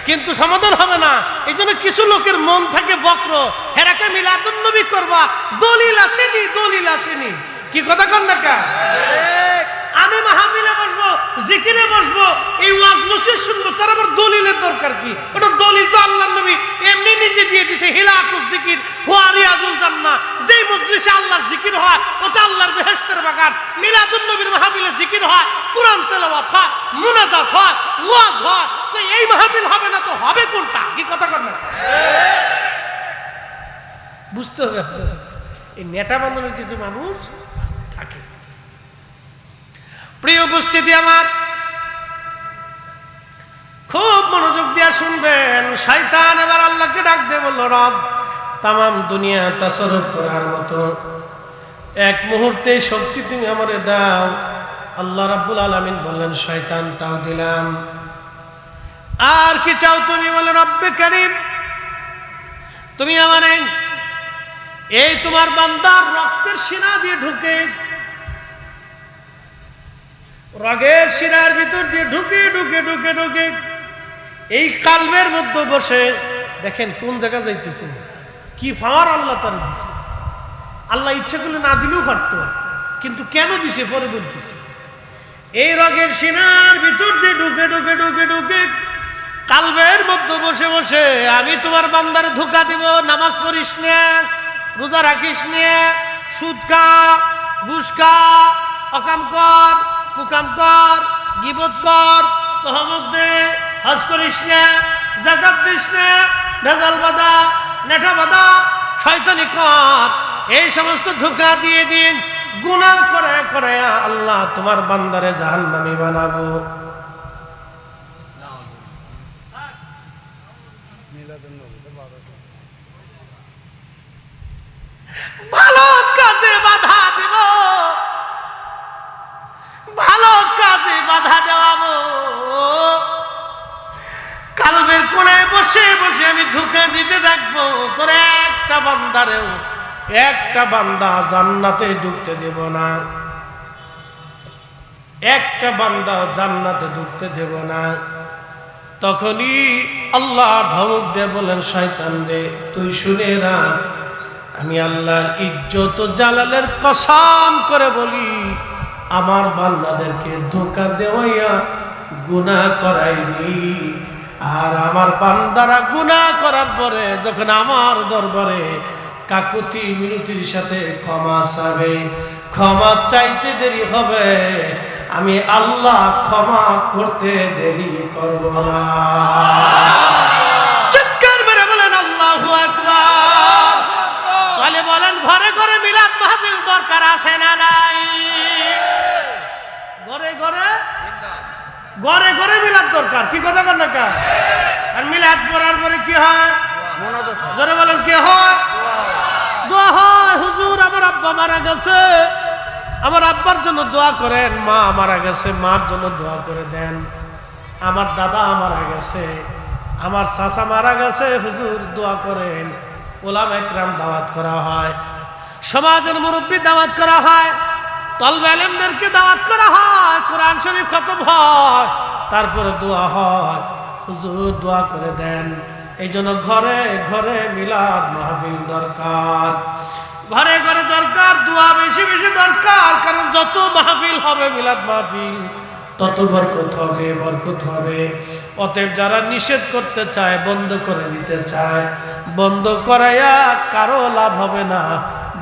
কিন্তু সমাধান হবে না। এই জন্য কিছু লোকের মন থাকে বক্র, হেরাকে মিলাদুন নবী করবা, দলিল আসেনি, দলিল আসেনি। কি কথা কর না কেন? আমি মাহফিলে বসবো, জিকিরে বসবো, এই ওয়াজ নসিহত শুনবো, তার আবার দলিলের দরকার কি? ওটা দলিল তো আল্লাহর নবী এমনি নিজে দিয়ে দিয়েছে। হিলাকুজ জিকির ওয়া রিয়াজুল জান্নাহ, যেই মজলিসে আল্লাহর জিকির হয় ওটা আল্লাহর বেহেশতের বাগান। মিলাদুন নবীর মাহফিলে জিকির হয়, কুরআন তেলাওয়াত হয়, মুনাজাত হয়, ওয়াজ হয়, তো এই মাহফিল হবে না তো হবে কোনটা? কি কথা কর না? বুঝতে হবে আপনাদের, এই নেটা বান্ধবের কিছু মানুষ থাকে। প্রিয় উপস্থিতি আমার, খুব মনোযোগ দিয়ে শুনবেন। শয়তান এবার আল্লাহকে ডাক দিয়ে বলল, রব তামাম দুনিয়া তাসাররুফ করার মতো এক মুহূর্তে শক্তি তুমি আমারে দাও। আল্লাহ রাব্বুল আলামিন বললেন শয়তান তাও দিলাম, আর কি চাও তুমি? বলে রব্বে কারীম, তুমি আমারে এই তোমার বান্দার রক্তের সিনা দিয়ে ঢুকে, রগের সিনার ভিতর দিয়ে ঢুকে ঢুকে ঢুকে ঢুকে এই কালবের মধ্যে বসে, দেখেন কোন জায়গা যাইতেছেন, কি পাওয়ার আল্লাহ তার দিছে। আল্লাহ ইচ্ছা করলে না দিলেও পারত, কিন্তু কেন দিছে পরে বলতেছে। এই রগের সিনার ভিতর দিয়ে ঢুকে ঢুকে ঢুকে ঢুকে কালবের মধ্যে বসে বসে আমি তোমার বান্দারে ধোঁকা দিব। নামাজ পড়িস না, রোজা রাখিস না, সুদ খা, ঘুষ খা, অকাম কর, কুকাম কর, গীবত কর, তহমত দে, হজ করিস না, যাকাত দিস না, ভেজাল বাঁধা, নেঠা বাঁধা, শয়তানি কর, এই সমস্ত ধোঁকা দিয়ে দিন গুনাহ করে করে আল্লাহ তোমার বান্দারে জাহান্নামী বানাবো। ভালো কাজে বাধা দিব, ভালো কাজে বাধা দেওয়াবো। কালবের কোণায় বসে বসে আমি ধোঁকা দিতে থাকবো, তোর একটা বান্দারেও, একটা বান্দা জান্নাতে ঢুকতে দেব না, একটা বান্দা জান্নাতে ঢুকতে দেব না। তখনই আল্লাহ ধমক দিয়ে বলেন শয়তান রে, তুই শুনে রাখ, আমি আল্লাহর ইজ্জত জালালের কসম করে বলি, আমার বান্দাদেরকে ধোঁকা দেওয়াইয়া গুনাহ করাইবি, আর আমার বান্দারা গুনাহ করার পরে যখন আমার দরবারে কাকুতি মিনতির সাথে ক্ষমা চাবে, ক্ষমা চাইতে দেরি হবে, আমি আল্লাহ ক্ষমা করতে দেরি করব না। চিৎকার মেরে বলেন আল্লাহু আকবার। তাহলে বলেন ঘরে ঘরে মিলাদ মাহফিল দরকার আছে না নাই? ঘরে ঘরে ঘরে ঘরে মিলাদ দরকার, কি কথা বল না? আর মিলাদ পড়ার পরে কি হয়? জোরে বলেন কি হয়? দোয়া হয়। হুজুর আমার আব্বা মারা গেছে, আমার আব্বার জন্য দোয়া করেন। মা মারা গেছে, মার জন্য দোয়া করে দেন। আমার দাদা মারা গেছে, আমার চাচা মারা গেছে, হুজুর দোয়া করেন। ওলামা ইকরাম দাওয়াত করা হয়, সমাজের মুরব্বী দাওয়াত করা হয়, তলবে ইলমদেরকে দাওয়াত করা হয়, কোরআন শরীফ খতম হয়, তারপরে দোয়া হয়, হুজুর দোয়া করে দেন। এই জন্য ঘরে ঘরে মিলাদ মাহফিল দরকার, ঘরে ঘরে দরকার, দোয়া বেশি বেশি দরকার। কারণ যত মাহফিল হবে মিলাদ মাহফিল তত বরকত হবে, বরকত হবে। অতএব যারা নিষেধ করতে চায়, বন্ধ করে দিতে চায়, বন্ধ করাইয়া কারো লাভ হবে না,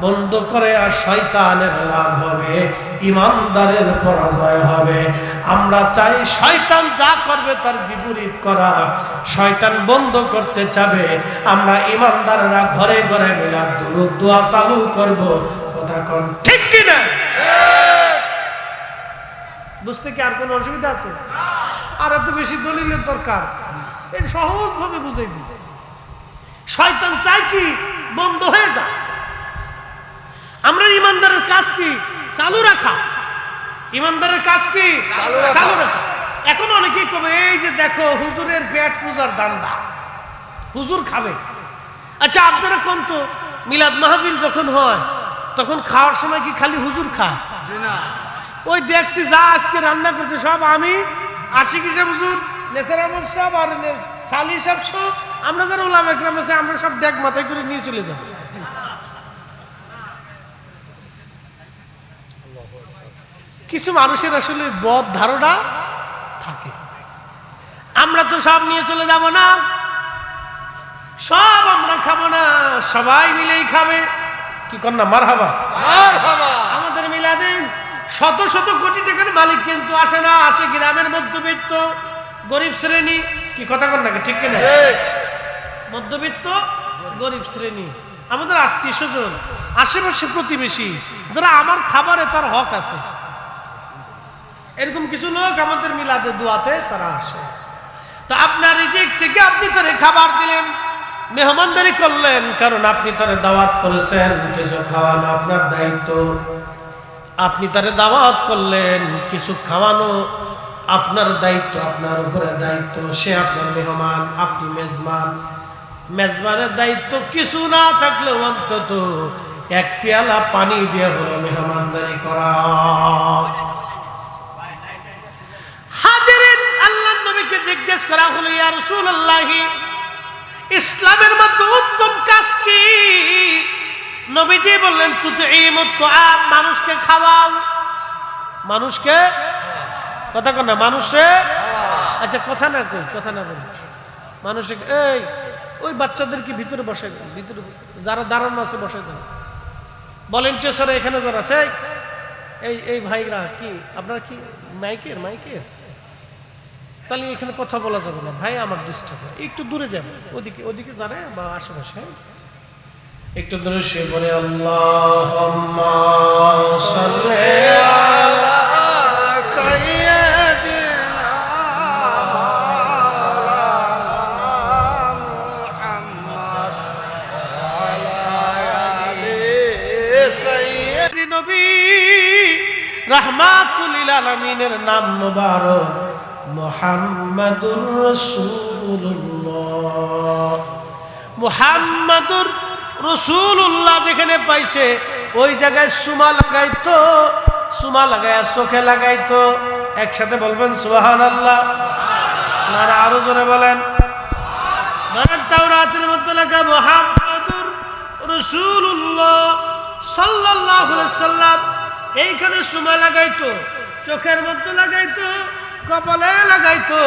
বন্ধ করে আর শয়তানের লাভ হবে, ইমানদারের পরাজয় হবে। আমরা চাই শয়তান যা করবে তার বিপরীত করা। শয়তান বন্ধ করতে চাবে, আমরা ইমানদাররা ঘরে ঘরে মিলাদ দুরূদ দোয়া চালু করব। কথা কোন ঠিক কি না? বুঝতে কি আর কোনো অসুবিধা আছে? আর এত বেশি দলিলের দরকার? এই সহজ ভাবে বুঝাই দিচ্ছে। শয়তান চাই কি বন্ধ হয়ে যায়। আমরা ইমানদারের কাজ কি? চালু রাখা। ইমানদারের কাজ কি? চালু রাখা। এখন অনেকেই কবে, এই যে দেখো হুজুরের পেট পূজার দান্দা, হুজুর খাবে। আচ্ছা আপনারা কোন তো মিলাদ মাহফিল যখন হয় তখন খাওয়ার সময় কি খালি হুজুর খায়? ওই দেখছি যা আজকে রান্না করছে সব আমি, আশিক হিসাব হুজুর, নেসার আহমদ সব, আর সালি সব সব, আমরা যারা ওলামা ইকরাম আছে আমরা সব ডেক মাথায় করে নিয়ে চলে যাব। কিছু মানুষের আসলে বদ ধারণা থাকে, আমরা তো সব নিয়ে চলে যাব না, সব আমরা খাবো না, সবাই মিলেই খাবে। কি কর না মারহাবা? আমাদের মিলাদে শত শত কোটি টাকার মালিক কিন্তু আসে না, আসে গ্রামের মধ্যবিত্ত গরিব শ্রেণী। কি কথা কর নাকি? ঠিক কিনা? মধ্যবিত্ত গরিব শ্রেণী, আমাদের আত্মীয় স্বজন, আশেপাশে প্রতিবেশী, যারা আমার খাবারে তার হক আছে, এরকম কিছু লোক আমাদের মিলাদে দোয়াতে তারা আসে। তো আপনার রিজিক থেকে আপনি তারে খাবার দিলেন, মেহমানদারি করলেন, কারণ আপনি তারে দাওয়াত করেছেন, কিছু খাওয়ানো আপনার দায়িত্ব। আপনি তারে দাওয়াত করলেন, কিছু খাওয়ানো আপনার দায়িত্ব, আপনার উপরে দায়িত্ব। সে আপনার মেহমান, আপনি মেজবান। মেজবানের দায়িত্ব কিছু না থাকলেও অন্তত এক পেয়ালা পানি দিয়ে হলো মেহমানদারি করা। হাজিরিন, আল্লাহর নবীকে জিজ্ঞেস করা হলো, ইয়া রাসূলুল্লাহ, ইসলামের মধ্যে উত্তম কাজ কি? নবীজি বললেন, তুতঈমুত তুআম, মানুষকে খাওয়াও। মানুষকে কথা কন না, মানুষে আচ্ছা কথা না কই, কথা না বলি। মানুষে এই ওই বাচ্চাদেরকে ভিতরে বসাই দেন, ভিতরে যারা দাঁড়ানো আছে বসাই দেন। ভলেন্টিয়ার এখানে যারা আছে, এই এই ভাইরা কি আপনার কি মাইকের মাইকের তাহলে এখানে কথা বলা যাবে না ভাই, আমার ডিস্টার্ব হয়, একটু দূরে যাবে, ওদিকে ওদিকে দাঁড়ায় বা আশেপাশে একটু দূরে সে বলে, আল্লাহুম্মা সাল্লি আলা সাইয়্যিদিনা মুহাম্মদ আলা আলি সাইয়্যিদিন নবী রাহমাতুল লিল আলামিনের নাম মুবারক মুহাম্মাদুর রাসূলুল্লাহ। মুহাম্মাদুর রাসূলুল্লাহ যেখানে পাইছে ওই জায়গায় সুমা লাগাইতো, সুমা লাগায়া চোখে লাগাইতো। একসাথে বলবেন সুবহানাল্লাহ। না আরো জোরে বলেন। মানে তাওরাতের মধ্যে লেখা মুহাম্মাদুর রাসূলুল্লাহ সাল্লাল্লাহু আলাইহি সাল্লাম, এইখানে সুমা লাগাইতো, চোখের মধ্যে লাগাইতো, কপালে লাগাইতো।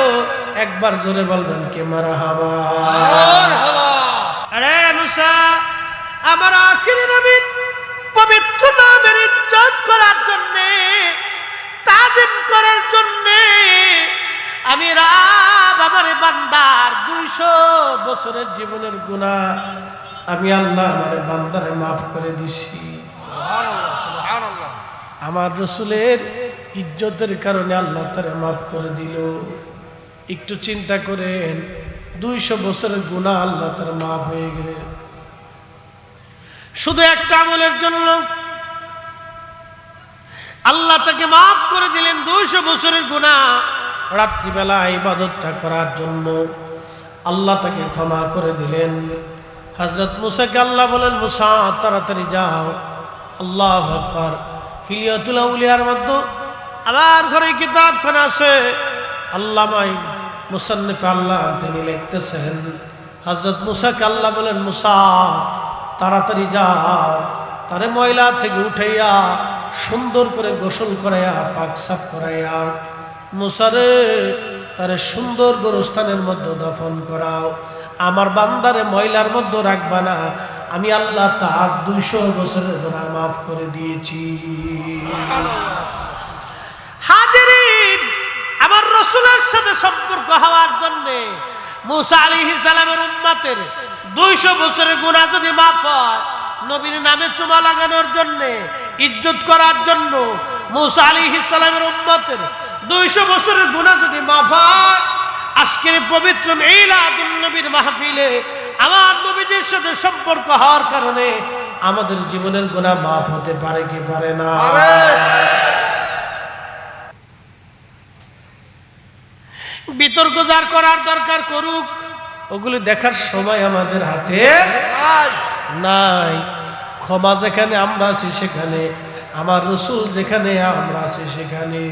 একবার জোরে বলবেন কি মারহাবা। আরে মুসা, আমার আখিরি নবীর পবিত্র নামের ইজ্জত করার জন্য, তাজিম করার জন্য আমি রব আমার বান্দার 200 বছরের জীবনের গুনাহ আমি আল্লাহ আমার বান্দারে মাফ করে দিছি। সুবহানাল্লাহ, সুবহানাল্লাহ। আমার রাসূলের ইজ্জতের কারণে আল্লাহ তারে মাফ করে দিল। একটু চিন্তা করেন, 200 বছরের গুনাহ আল্লাহ তার মাফ হয়ে গেলে শুধু একটা আমলের জন্য আল্লাহ তাকে মাফ করে দিলেন। 200 বছরের গুনাহ রাত্রিবেলা ইবাদতটা করার জন্য আল্লাহ তাকে ক্ষমা করে দিলেন। হযরত মুসাকে আল্লাহ বলেন, মুসা তাড়াতাড়ি যাও। আল্লাহু আকবার। হিলিয়াতুল আউলিয়ার মধ্যে আমার ঘরে কিতাবখানা আছে, আল্লামা মুসান্নিফ আল্লাহ তিনি লিখতেছেন, হযরত মুসাকে আল্লাহ বলেন, মুসা তাড়াতাড়ি যাও, তারে ময়লা থেকে উঠাইয়া সুন্দর করে গোসল করাইয়া পাক সাফ করাইয়া মুসারে তারে সুন্দর গোরস্থানের মধ্যে দফন করাও। আমার বান্দারে ময়লার মধ্যে রাখবা না, আমি আল্লাহ তার 200 বছরের গুনাহ মাফ করে দিয়েছি। হাজিরিন, আমার রাসূলের সাথে সম্পর্ক হওয়ার জন্য মুসা আলাইহিস সালামের উম্মতের 200 বছরের গুনাহ যদি মাফ হয়, নবীর নামে চুমা লাগানোর জন্য, ইজ্জত করার জন্য মুসা আলাইহিস সালামের উম্মতের 200 বছরের গুনাহ যদি মাফ হয়, আজকের পবিত্র মিলাদুন নবীর মাহফিলে আমার নবীজির সাথে সম্পর্ক হওয়ার কারণে আমাদের জীবনের গুনাহ মাফ হতে পারে কি পারে না? বিতর্ক যার করার দরকার করুক, ওগুলি দেখার সময় আমাদের হাতে নাই। ক্ষমা যেখানে আমরা আছি সেখানে, আমার রাসূল যেখানে আমরা আছি সেখানে।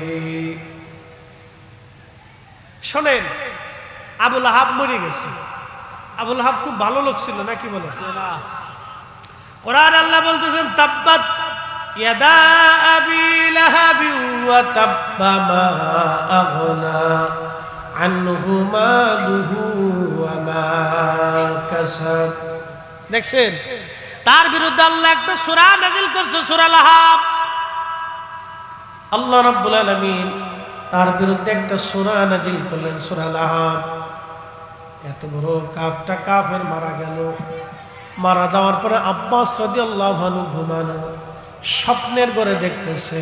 শোনেন, আবু লাহাব মরে গেছে। আবু লাহাব খুব ভালো লোক ছিল নাকি বলে? কোরআন আল্লাহ বলতেছেন, তাব্বাত ইয়াদা আবি লাহাবি ওয়া তাব্বা মা আগনা আনহু মালুহু ওয়া মা কাসাব। দেখছেন, তার বিরুদ্ধে আল্লাহ একটা সূরা নাযিল করছে, সূরা লাহাব। আল্লাহ রাব্বুল আলামিন তার বিরুদ্ধে একটা সূরা নাযিল করলেন, সূরা লাহাব। এত বড় কাফের মারা গেল। মারা যাওয়ার পরে আব্বাস রাদিয়াল্লাহু আনহু ঘুমানো, স্বপ্নের ঘরে দেখতেছে,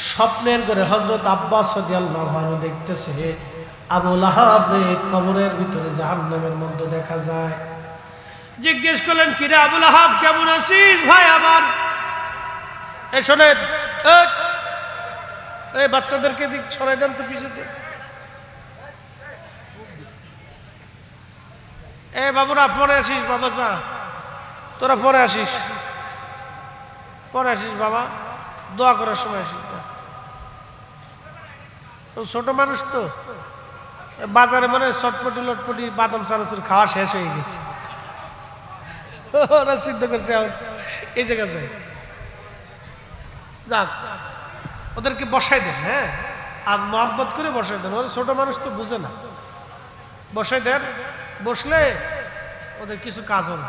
স্বপ্নের ঘরে হযরত আব্বাস রাদিয়াল্লাহু আনহু দেখতেছে আবু লাহাবকে কবরের ভিতরে জাহান্নামের মধ্যে দেখা যায়। জিজ্ঞেস করলেন, কিরে আবু লাহাব কেমন আছিস ভাই আমার? শোনেন, এই বাচ্চাদেরকে দিক সরাই দেন তো পিছনে। এ বাবুরা পরে আসিস, বাবা যা, তোরা পরে আসিস, পরে আসিস বাবা, দোয়া করার সময় আসিস। ছোট মানুষ তো, বাজারে মানে চটপটি লটপটি বাদাম চানাচুর খাওয়া শেষ হয়ে গেছে, ওরা চিন্তা করছে এই জায়গা যায়। যাক, ওদেরকে বসাই দেন, হ্যাঁ, আর মহব্বত করে বসাই দেন, ওরা ছোট মানুষ তো বুঝে না, বসাই দেন, বসলে ওদের কিছু কাজ হবে,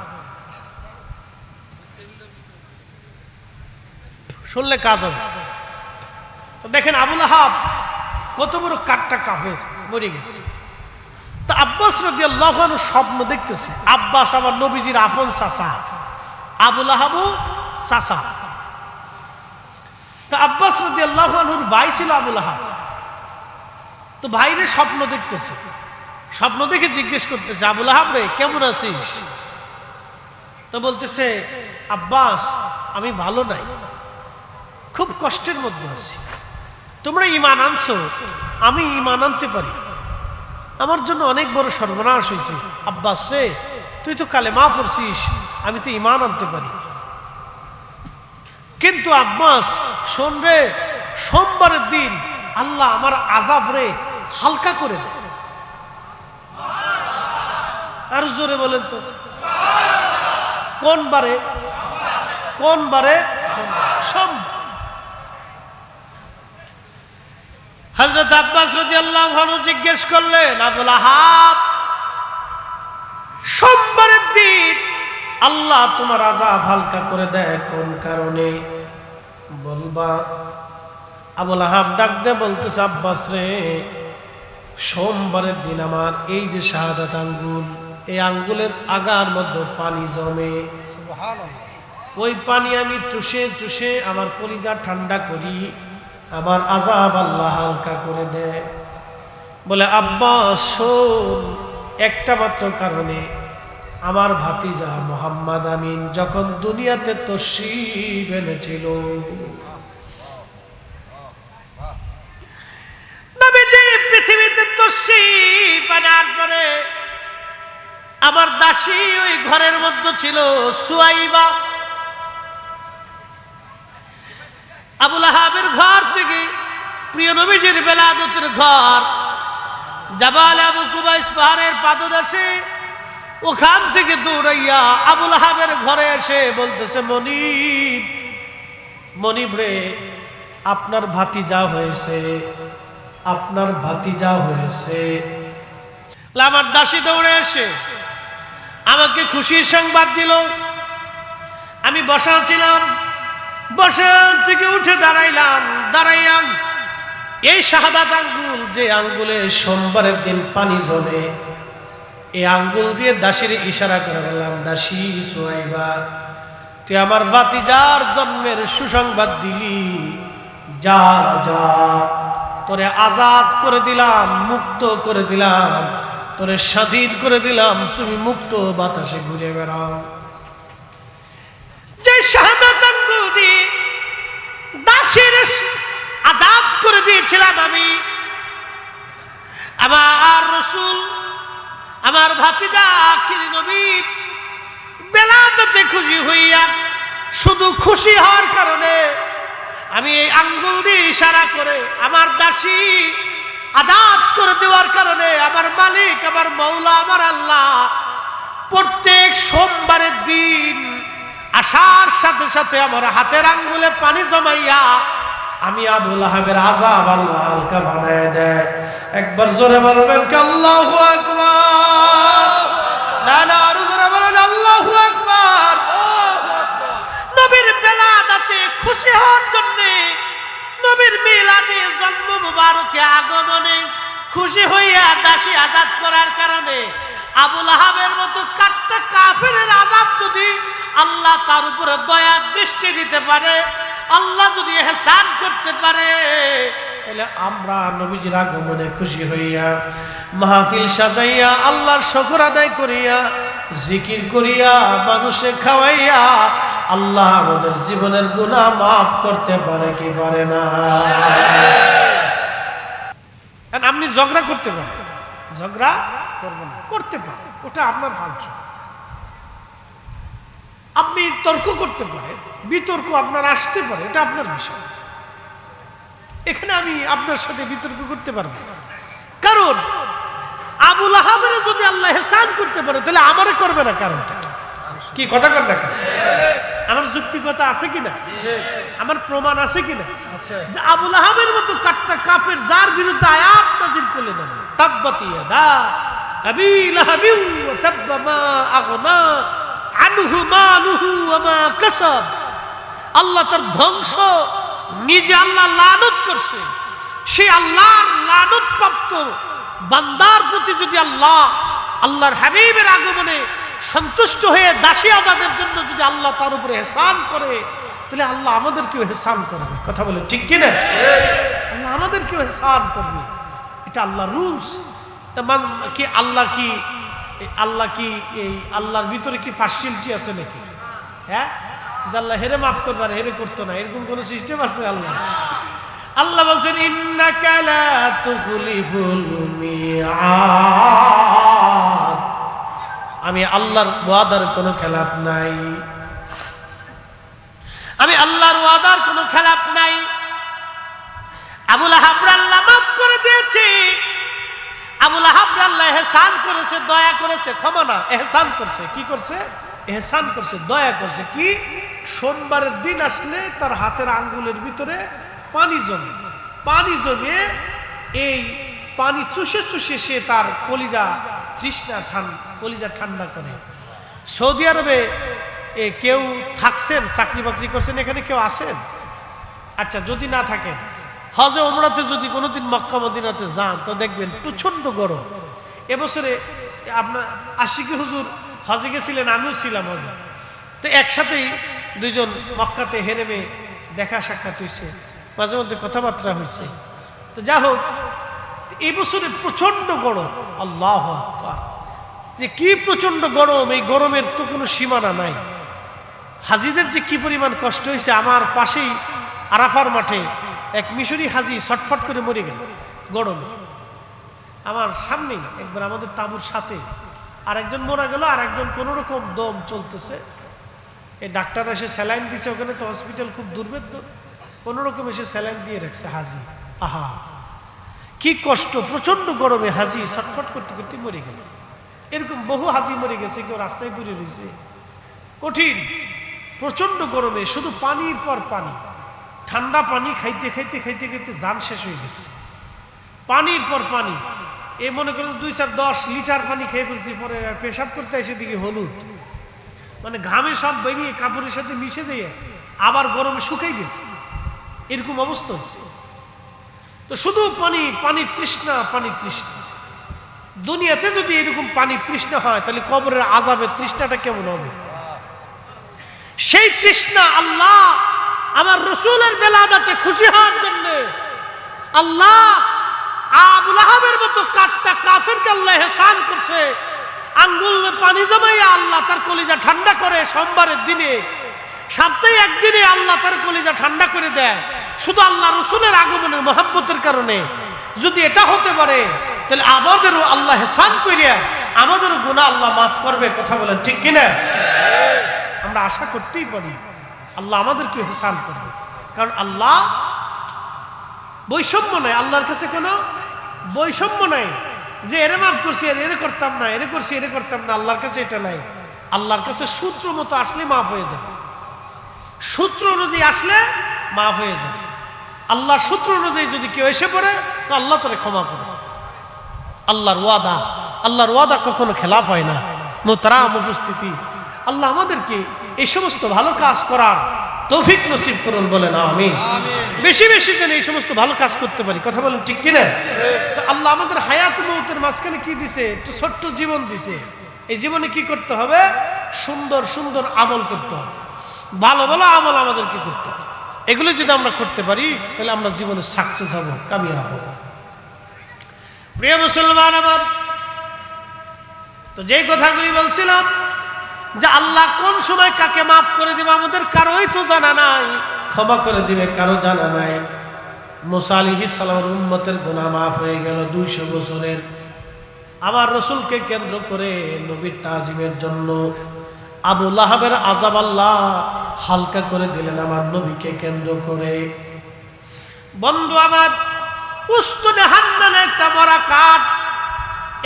শুনলে কাজ হবে। তো দেখেন আবুল আহাব কত বড় কাঠটা কাফের, মরে গেছে। তা আব্বাস রাদিয়াল্লাহু আনহু স্বপ্ন দেখতেছে, আব্বাস আমার নবীজির আপন চাচা, আবুল আহাবও চাচা। তা আব্বাস রাদিয়াল্লাহু আনহুর ভাই ছিল আবুল আহাব। তো ভাইরে স্বপ্ন দেখতেছে, স্বপ্ন দেখে জিজ্ঞেস করতেছে, আবুল আহাব রে কেমন আছিস? তো বলতেছে, আব্বাস আমি ভালো নাই, খুব কষ্টের মধ্যে আছি। তোমরা ঈমান আনছো, আমি ঈমান আনতে পারি, আমার জন্য অনেক বড় সর্বনাশ হয়েছে। আব্বাস রে তুই তো কালেমা পড়ছিস, আমি তো ঈমান আনতে পারি। কিন্তু আব্বাস শোন রে, সোমবারের দিন আল্লাহ আমার আযাব রে হালকা করে দেয়। আর জোরে বলেন তো, কোন বারে? কোন বারে? সোমবার। হযরত আব্বাস রাদিয়াল্লাহু আনহু জিজ্ঞেস করলেন, আবুল আহাব সোমবারের দিন আল্লাহ তোমার আযাব হালকা করে দেয় কোন কারণে বলবা? আবুল আহাব ডাক দিয়ে বলতেছে, আব্বাস রে সোমবারের দিন আমার এই যে শাহাদাত আঙ্গুল, এই আঙ্গুলের আগার মধ্যে পানি জমে, ওই পানি আমি চুষে চুষে আমার কলিজা ঠান্ডা করি, আমার আযাব আল্লাহ হালকা করে দেয়। বলে আব্বাস শোন, একটা মাত্র কারণে, আমার ভাতিজা মুহাম্মদ আমিন যখন দুনিয়াতে তশরীফ এনেছিল, নবীজি পৃথিবীতে তশরীফ আনার পরে আমার দাসী ওই ঘরের মধ্যে ছিল সুয়াইবা। আবুল আহাবের ঘর থেকে প্রিয় নবীজির বেলাদতের ঘর জাবাল আবু কুবাইস পাহাড়ের পাদদেশে, ওখান থেকে দৌড়াইয়া আবুল আহাবের ঘরে এসে বলতেছে, মনিব, মনিব রে আপনার ভাতিজা হয়েছে, আপনার ভাতিজা হয়েছে। আমার দাসী দৌড়ে এসে আমাকে খুশির সংবাদ দিল। আমি বসা ছিলাম, বসা থেকে উঠে দাঁড়াইলাম, দাঁড়াইলাম এই শাহাদাত আঙ্গুল, যে আঙ্গুলে সোমবারের দিন পানি জমে, এই আঙ্গুল দিয়ে দাসীর ইশারা করে বললাম, দাসী সুয়াইবা তুই আমার ভাতিজার জন্মের সুসংবাদ দিলি, যা যা তোরে আজাদ করে দিলাম, মুক্ত করে দিলাম, তোরে স্বাধীন করে দিলাম, তুমি মুক্ত বাতাসে ঘুরে বেড়াও। যে শাহাদাত আঙ্গুল দিয়ে দাসীর আজাদ করে দিয়েছিলাম আমি, আমার রাসূল আমার ভাতিজা আখির নবী বেলাদতে খুশি হইয়া, শুধু খুশি হওয়ার কারণে আমি এই আঙ্গুল দিয়ে ইশারা করে আমার দাসী আজাদ করে দেওয়ার কারণে আমার মালিক, আমার মৌলা, আমার আল্লাহ প্রত্যেক সোমবারের দিন আসার সাথে সাথে আমার হাতের আঙ্গুলে পানি জমাইয়া আমি আবুল আহাবের আযাব আল্লাহ হালকা বানায় দেয়। একবার জোরে বলবেন কি আল্লাহু আকবার? না না, আরো জোরে বলেন আল্লাহু আকবার। নবীর বেলাদাতে খুশি হওয়ার জন্য, নবীর মিলাদে জন্ম মুবারকে আগমনে খুশি হইয়া দাসী আজাদ করার কারণে আবুল আহাবের মতো কাট্টা কাফেরের আযাব যদি আল্লাহ তার উপরে দয়া দৃষ্টি দিতে পারে, আল্লাহ যদি ইহসান করতে পারে, তাহলে আমরা নবীজির আগমনে খুশি হইয়া মাহফিল সাজাইয়া আল্লাহর শুকর আদায় করিয়া জিকির করিয়া মানুষে খাওয়াইয়া আল্লাহ আমাদের জীবনের গুনাহ মাফ করতে পারে কি পারে না? আপনি ঝগড়া করতে পারেন, ঝগড়া করতে পারেন, ওটা আপনার ফাংশন। আপনি তর্ক করতে পারেন, বিতর্ক আপনার আসতে পারে, এটা আপনার বিষয়। এখানে আমি আপনার সাথে বিতর্ক করতে পারবো, কারণ আবু লাহাবের যদি আল্লাহ ইহসান করতে পারে তাহলে আমারে করবে না। কারণটা কি? কথা কর না, আমার যুক্তিকতা আছে কিনা, আমার প্রমাণ আছে কিনা যে আবু লাহাবের মতো কাট্টা কাফের যার বিরুদ্ধে আয়াত নাযিল করলেন, তাব্বাত ইয়াদা আবি লাহাবি ওয়া তাব্বা মা আগনা আনহু মালুহু ওয়া মা কাসাব। আল্লাহ তার ধ্বংস নিজে আল্লাহ লানত করছে। সেই আল্লাহর লানত প্রাপ্ত বান্দার প্রতি যদি আল্লাহর হাবিবের আগমনে সন্তুষ্ট হয়ে দাসী আজাদের জন্য যদি আল্লাহ তার উপরে ইহসান করে, তাহলে আল্লাহ আমাদেরকেও ইহসান করবে। কথা বলে ঠিক কিনা? আল্লাহ আমাদেরকেও ইহসান করবে, এটা আল্লাহর রুলস। কি আল্লাহ কি এই আল্লাহর ভিতরে কি পার্সিয়ালিটি আছে নাকি? হ্যাঁ, যে আল্লাহ হেরে মাফ করবে আর হেরে করতো না, এরকম কোন সিস্টেম আছে? আল্লাহ বলছেন ইন্নাকা লা তুখলিফুল মিআদ, আমি আল্লাহর ওয়াদার কোনো খেলাফ নাই, আমি আল্লাহর ওয়াদার কোনো খেলাফ নাই। আবু লাহাব আল্লাহ মাফ করে দিয়েছে, আবু লাহাব আল্লাহ ইহসান করেছে, দয়া করেছে, ক্ষমা না ইহসান করছে। কি করছে? ইহসান করছে, দয়া করছে। কি? সোমবারের দিন আসলে তার হাতের আঙ্গুলের ভিতরে পানি জমে এই পানি চুষে চুষে সে তার কলিজা ঠান্ডা করে। সৌদি আরবে কেউ থাকছেন, চাকরি বাকরি করছেন, এখানে কেউ আসেন? আচ্ছা, যদি না থাকেন, হজে ওমরাতে যদি কোনোদিন মক্কা মদিনাতে যান তো দেখবেন প্রচন্ড গরম। এবছরে আপনার আশিকি হুজুর হজে গেছিলেন, আমিও ছিলাম হজে, তো একসাথেই দুইজন মক্কাতে হেরেমে দেখা সাক্ষাৎ হয়েছে, মাঝে মধ্যে কথাবার্তা হয়েছে। তো যা হোক, এই বছরে প্রচন্ড গরম। আল্লাহু আকবার, যে কি প্রচন্ড গরম! এই গরমের তো কোনো সীমানা নাই। হাজিদের যে কি পরিমাণ কষ্ট হয়েছে। আমার পাশেই আরাফার মাঠে এক মিশরি হাজি ছটফট করে মরে গেল গরমে। আমার সামনেই একবার আমাদের তাঁবুর সাথে আরেকজন মারা গেল, আর একজন কোন রকম দম চলতেছে। এই ডাক্তার এসে স্যালাইন দিছে, ওখানে তো হসপিটাল খুব দুর্ভেদ্য, কোন রকম এসে স্যালাইন দিয়ে রাখছে হাজি। আহা, কি কষ্ট! প্রচন্ড গরমে হাজি ছটফট করতে করতে মরে গেল। এরকম বহু হাজি মরে গেছে, কেউ রাস্তায় পড়ে রয়েছে। কঠিন প্রচন্ড গরমে শুধু পানির পর পানি, ঠান্ডা পানি খাইতে খাইতে খাইতে খাইতে জান শেষ হয়ে গেছে। পানির পর পানি, এ মনে করেন 2-10 লিটার পানি খেয়ে ফেলছি। পরে পেশাব করতে এসে দিকে হলুদ, মানে ঘামে সব বেরিয়ে কাপড়ের সাথে মিশে দিয়ে আবার গরমে শুকাই গেছে, এরকম অবস্থা হচ্ছে। তো শুধু পানির তৃষ্ণা, পানির তৃষ্ণা। দুনিয়াতে যদি এরকম পানির তৃষ্ণা হয়, তাহলে কবরের আযাবের তৃষ্ণাটা কেমন হবে? সেই তৃষ্ণা আল্লাহ আমার রাসূলের বেলাদাতে খুশি হওয়ার জন্য আল্লাহ আবু লাহাবের মতো কাট্টা কাফেরকে আল্লাহ ইহসান করছে। আঙ্গুলে পানি জমাইয়া আল্লাহ তার কলিজা ঠান্ডা করে। সোমবারের দিনে, সপ্তাহে একদিনে আল্লাহ তার কলিজা ঠান্ডা করে দেয়, শুধু আল্লাহ রাসূলের আগমনের মহব্বতের কারণে। যদি এটা হতে পারে, তাহলে আমাদেরও আল্লাহ ইহসান করিয়া আমাদেরও গুনাহ আল্লাহ মাফ করবে। কথা বলেন ঠিক কিনা? আমরা আশা করতেই পারি আল্লাহ আমাদেরকে ইহসান করবে, কারণ আল্লাহ বৈষম্য নাই। আল্লাহর কাছে কোনো বৈষম্য নাই যে এরে মাফ করছি আর এরে করতাম না, এরে করছি এরে করতাম না। আল্লাহর কাছে এটা নাই। আল্লাহর কাছে সূত্র মতো আসলে মাফ হয়ে যাবে, সূত্র অনুযায়ী আসলে মাফ হয়ে যাবে। আল্লাহর সূত্র অনুযায়ী যদি কেউ এসে পড়ে, তো আল্লাহ তারে ক্ষমা করে দেবে। আল্লাহর ওয়াদা কখনো খেলাফ হয় না। মোহতারাম উপস্থিতি, আল্লাহ আমাদেরকে এই সমস্ত ভালো কাজ করার তৌফিক নসিব করুন, বলেন আমিন। বেশি বেশি যেন এই সমস্ত ভালো কাজ করতে পারি। কথা বলেন ঠিক কিনা? আল্লাহ আমাদের হায়াত মৌতের মাঝখানে কি দিছে? একটু ছোট্ট জীবন দিছে। এই জীবনে কি করতে হবে? সুন্দর সুন্দর আমল করতে হবে, ভালো ভালো আমল আমাদেরকে করতে হবে। এগুলো যদি আমরা করতে পারি, তাহলে আমরা জীবনে সাকসেস হব, কামিয়াব হব। প্রিয় মুসলমান আমার, তো যেই কথাগুলি বলছিলাম, যে আল্লাহ কোন সময় কাকে মাফ করে দিবে আমাদের কারোই তো জানা নাই, ক্ষমা করে দিবে কারো জানা নাই। মুসা আলাইহিস সালামের উম্মতের গুনাহ মাফ হয়ে গেল 200 বছরের। আমার রসুলকে কেন্দ্র করে নবীর তাজিমের জন্য আবু লাহাবের আযাব আল্লাহ হালকা করে দিলেন আমার নবীকে কেন্দ্র করে। বন্ধু আমার, উস্তুনে হান্নানে একটা মরা কাঠ,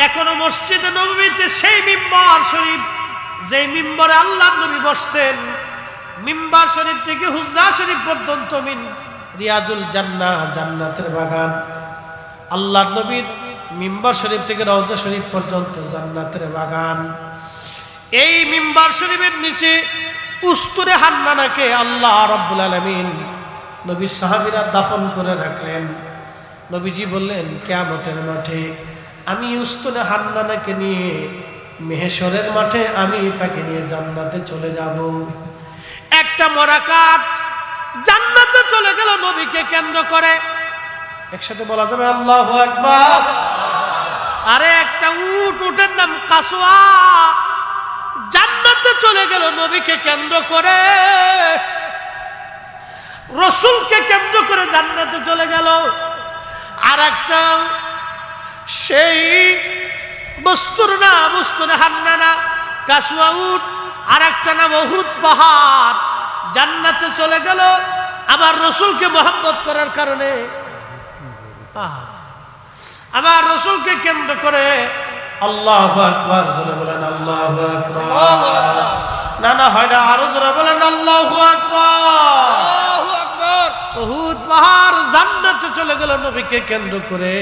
এখনো মসজিদে নববীতে সেই মিম্বর শরীফ, যে মিম্বরে আল্লাহর নবী বসতেন, মিম্বর শরীফ থেকে হুজরা শরীফ পর্যন্ত মিন রিয়াজুল জান্নাহ, জান্নাতের বাগান। আল্লাহর নবীর মিম্বর শরীফ থেকে রওজা শরীফ পর্যন্ত জান্নাতের বাগান। এই মিম্বর শরীফের নিচে উস্তুরে হান্নানাকে আল্লাহ রাব্বুল আলামিন নবীর সাহাবীরা দাফন করে রাখলেন। নবীজি বললেন, কিয়ামতের মাঠে আমি উস্তুরে হান্নানাকে নিয়ে মেহেশরের মাঠে আমি তাকে নিয়ে জান্নাতে চলে যাব। একটা মরা কাঠ জান্নাতে চলে গেল নবীকে কেন্দ্র করে। একসাথে বলা যাবে আল্লাহু আকবার। আরে একটা উটের নাম কাসওয়া জান্নাতে চলে গেল নবীকে কেন্দ্র করে, রসুলকে কেন্দ্র করে জান্নাতে চলে গেল। আর একটা সেই বস্তুর নাম উস্তুনে হান্নানা, কাসওয়া উট, আর একটা নাম উহুদ পাহাড়, জান্নাতে চলে গেল আমার রসুলকে মহব্বত করার কারণে। আমার রসুলকে কেন্দ্র করে আল্লাহু আকবার, জোরে বলেন আল্লাহু আকবার। না না হয় না, আরো জোরে বলেন আল্লাহু আকবার। উহুদ পাহাড় জান্নাতে চলে গেল নবীকে কেন্দ্র করে।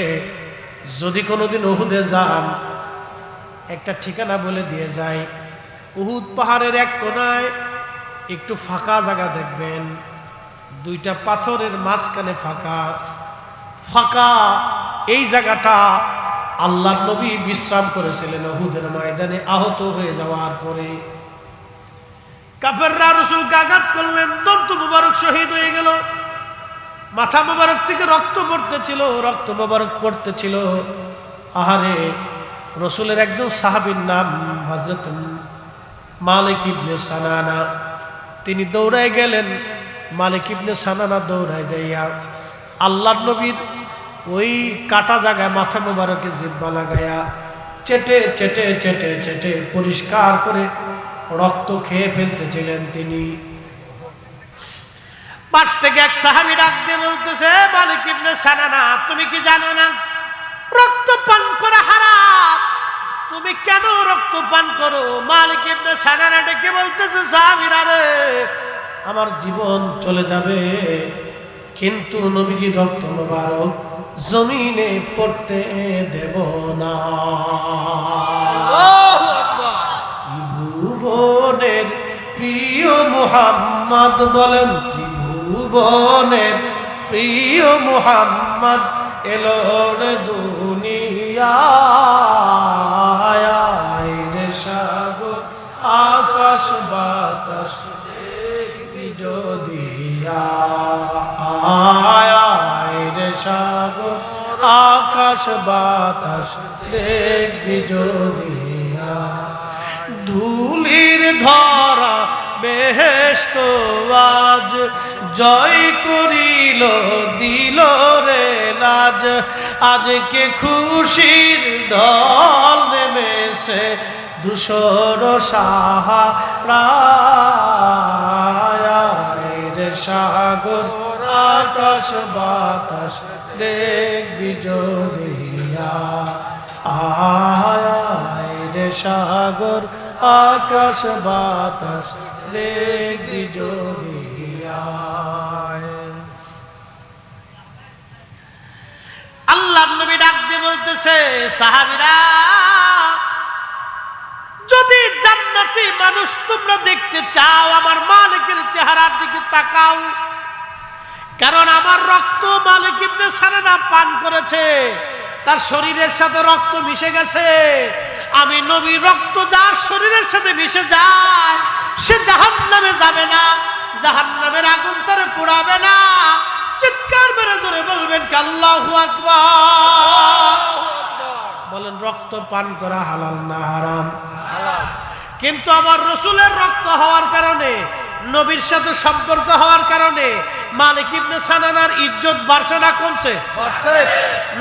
যদি কোনোদিন উহুদে যান, একটা ঠিকানা বলে দিয়ে যায়, উহুদ পাহাড়ের এক কোনায় একটু ফাঁকা জায়গা দেখবেন, দুইটা পাথরের মাঝখানে ফাঁকা ফাঁকা। এই জায়গাটা আল্লাহর নবী বিশ্রাম করেছিলেন উহুদের ময়দানে আহত হয়ে যাওয়ার পরে। কাফেররা রাসূলকে আঘাত করলেন, দন্ত মুবারক শহীদ হয়ে গেল, মাথা মুবারক থেকে রক্ত পড়তেছিল। আহারে, রসুলের একজন সাহাবীর নাম হযরত মালিক ইবনে সানানা, তিনি দৌড়ায় গেলেন। মালিক ইবনে সানানা দৌড়ায় যাইয়া আল্লাহর নবীর ওই কাটা জায়গায় মাথা মোবারকে জিহ্বা লাগায়া চেটে চেটে চেটে চেটে পরিষ্কার করে রক্ত খেয়ে ফেলতেছিলেন তিনি। পাশ থেকে এক সাহাবী ডাক দিয়ে বলতেছে, মালিক ইবনে সানানা, তুমি কি জানো না রক্ত পান করা হারাম? তুমি কেন রক্ত পান করো? মালিক ইবনে সানানা ডেকে বলতেছে, সাহাবীরা রে, আমার জীবন চলে যাবে, কিন্তু নবীজির রক্ত মোবারক জমিনে পড়তে দেব না। ত্রিভুবনের প্রিয় মুহাম্মদ বলেন, ত্রিভুবনের প্রিয় মুহাম্মদ এলো রে দুনিয়ায়, রে সাগর আকাশ বাতাস দেখবি যদি, রে সাগর আকাশ বাতাস দেখবি যদি। ধুলির ধরা বেহেশত আজ জয় করিল, দিল রে লাজ, আজকে খুশির ঢল নেমেছে ধূসর সাহারায়, রে সাগর আকাশ বাতাস দেখবি যদি, রে সাগর আকাশ বাতাস দেখবি যদি। আল্লাহর নবী ডাক দিয়ে বলতেছে, সাহাবীরা, যদি জান্নাতি মানুষ তোমরা দেখতে চাও, আমার মালিকের চেহারার দিকে তাকাও, কারণ আমার রক্ত মালিক ইবনে সানানা পান করেছে, তার শরীরের সাথে রক্ত মিশে গেছে। আমি নবীর রক্ত যার শরীরের সাথে মিশে যায়, সে জাহান্নামে যাবে না, জাহান্নামের আগুন তারে পোড়াবে না। চিৎকার মেরে জোরে বলবেন কি আল্লাহু আকবার। বলেন, রক্ত পান করা হালাল না হারাম? কিন্তু আমার রসুলের রক্ত হওয়ার কারণে, নবীর সাথে সম্পর্ক হওয়ার কারণে মালিক ইবনে সানানার ইজ্জত বাড়ছে না কমছে?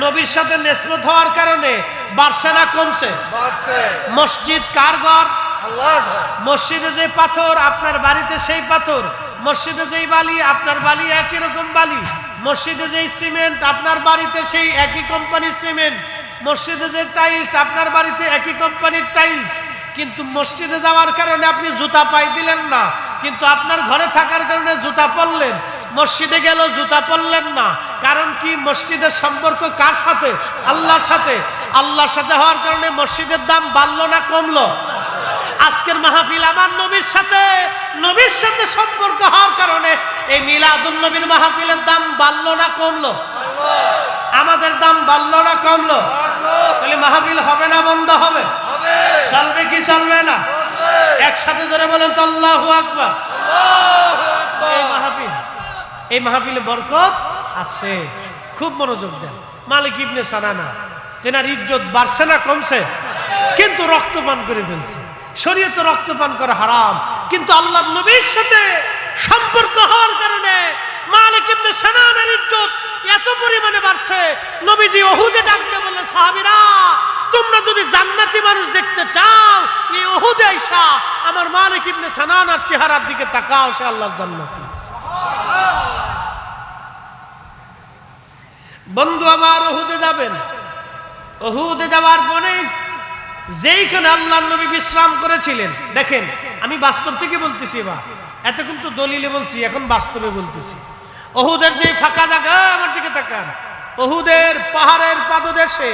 নবীর সাথে নেসবত হওয়ার কারণে বাড়ছে না কমছে? মসজিদ কার ঘর? মসজিদে যে পাথর আপনার বাড়িতে সেই পাথর, মসজিদে যেই বালি আপনার বালি একই রকম বালি, মসজিদে যেই সিমেন্ট আপনার বাড়িতে সেই একই কোম্পানির সিমেন্ট, মসজিদে যে টাইলস আপনার বাড়িতে একই কোম্পানির টাইলস। কিন্তু মসজিদে যাওয়ার কারণে আপনি জুতা পাই দিলেন না, কিন্তু আপনার ঘরে থাকার কারণে জুতা পরলেন। মসজিদে গেল জুতা পরলেন না, কারণ কি? মসজিদের সম্পর্ক কার সাথে? আল্লাহর সাথে। আল্লাহর সাথে হওয়ার কারণে মসজিদের দাম বাড়লো না কমলো? আজকের মাহফিল আমার নবীর সাথে সম্পর্ক হওয়ার কারণে এই মিলাদুন নবীর মাহফিলের দাম বাড়লো না কমলো? আমাদের দাম বাড়লো না কমলো? তাহলে মাহফিল হবে না বন্ধ হবে? চলবে কি চলবে না? একসাথে ধরে বলেন তো আল্লাহু আকবার। এই মাহফিলে বরকত আছে, খুব মনোযোগ দেন। মালিক ইবনে সানানা, তেনার ইজ্জত বাড়ছে না কমছে? কিন্তু রক্তপান করে ফেলছে। শরীয়তে রক্তপান করা হারাম, কিন্তু আল্লাহর নবীর সাথে সম্পর্ক হওয়ার কারণে মালিক ইবনে সানানার ইজ্জত এত পরিমাণে বাড়ছে, নবীজি উহুদে ডাক দিয়ে বললেন, সাহাবীরা তোমরা যদি জান্নাতি মানুষ দেখতে চাও, এই উহুদে আইসা আমার মালিক ইবনে সানানার চেহারার দিকে তাকাও, সে আল্লাহর জান্নাতি। বন্ধু আমার, উহুদে যাবেন। উহুদে যাওয়ার পরে যেইখানে আল্লাহর নবী বিশ্রাম করেছিলেন, দেখেন আমি বাস্তব থেকে বলতেছি, এবার এতক্ষণ তো দলিলে বলছি, এখন বাস্তবে বলতেছি। উহুদের যে ফাঁকা জায়গা, আমার দিকে তাকান, উহুদের পাহাড়ের পাদদেশে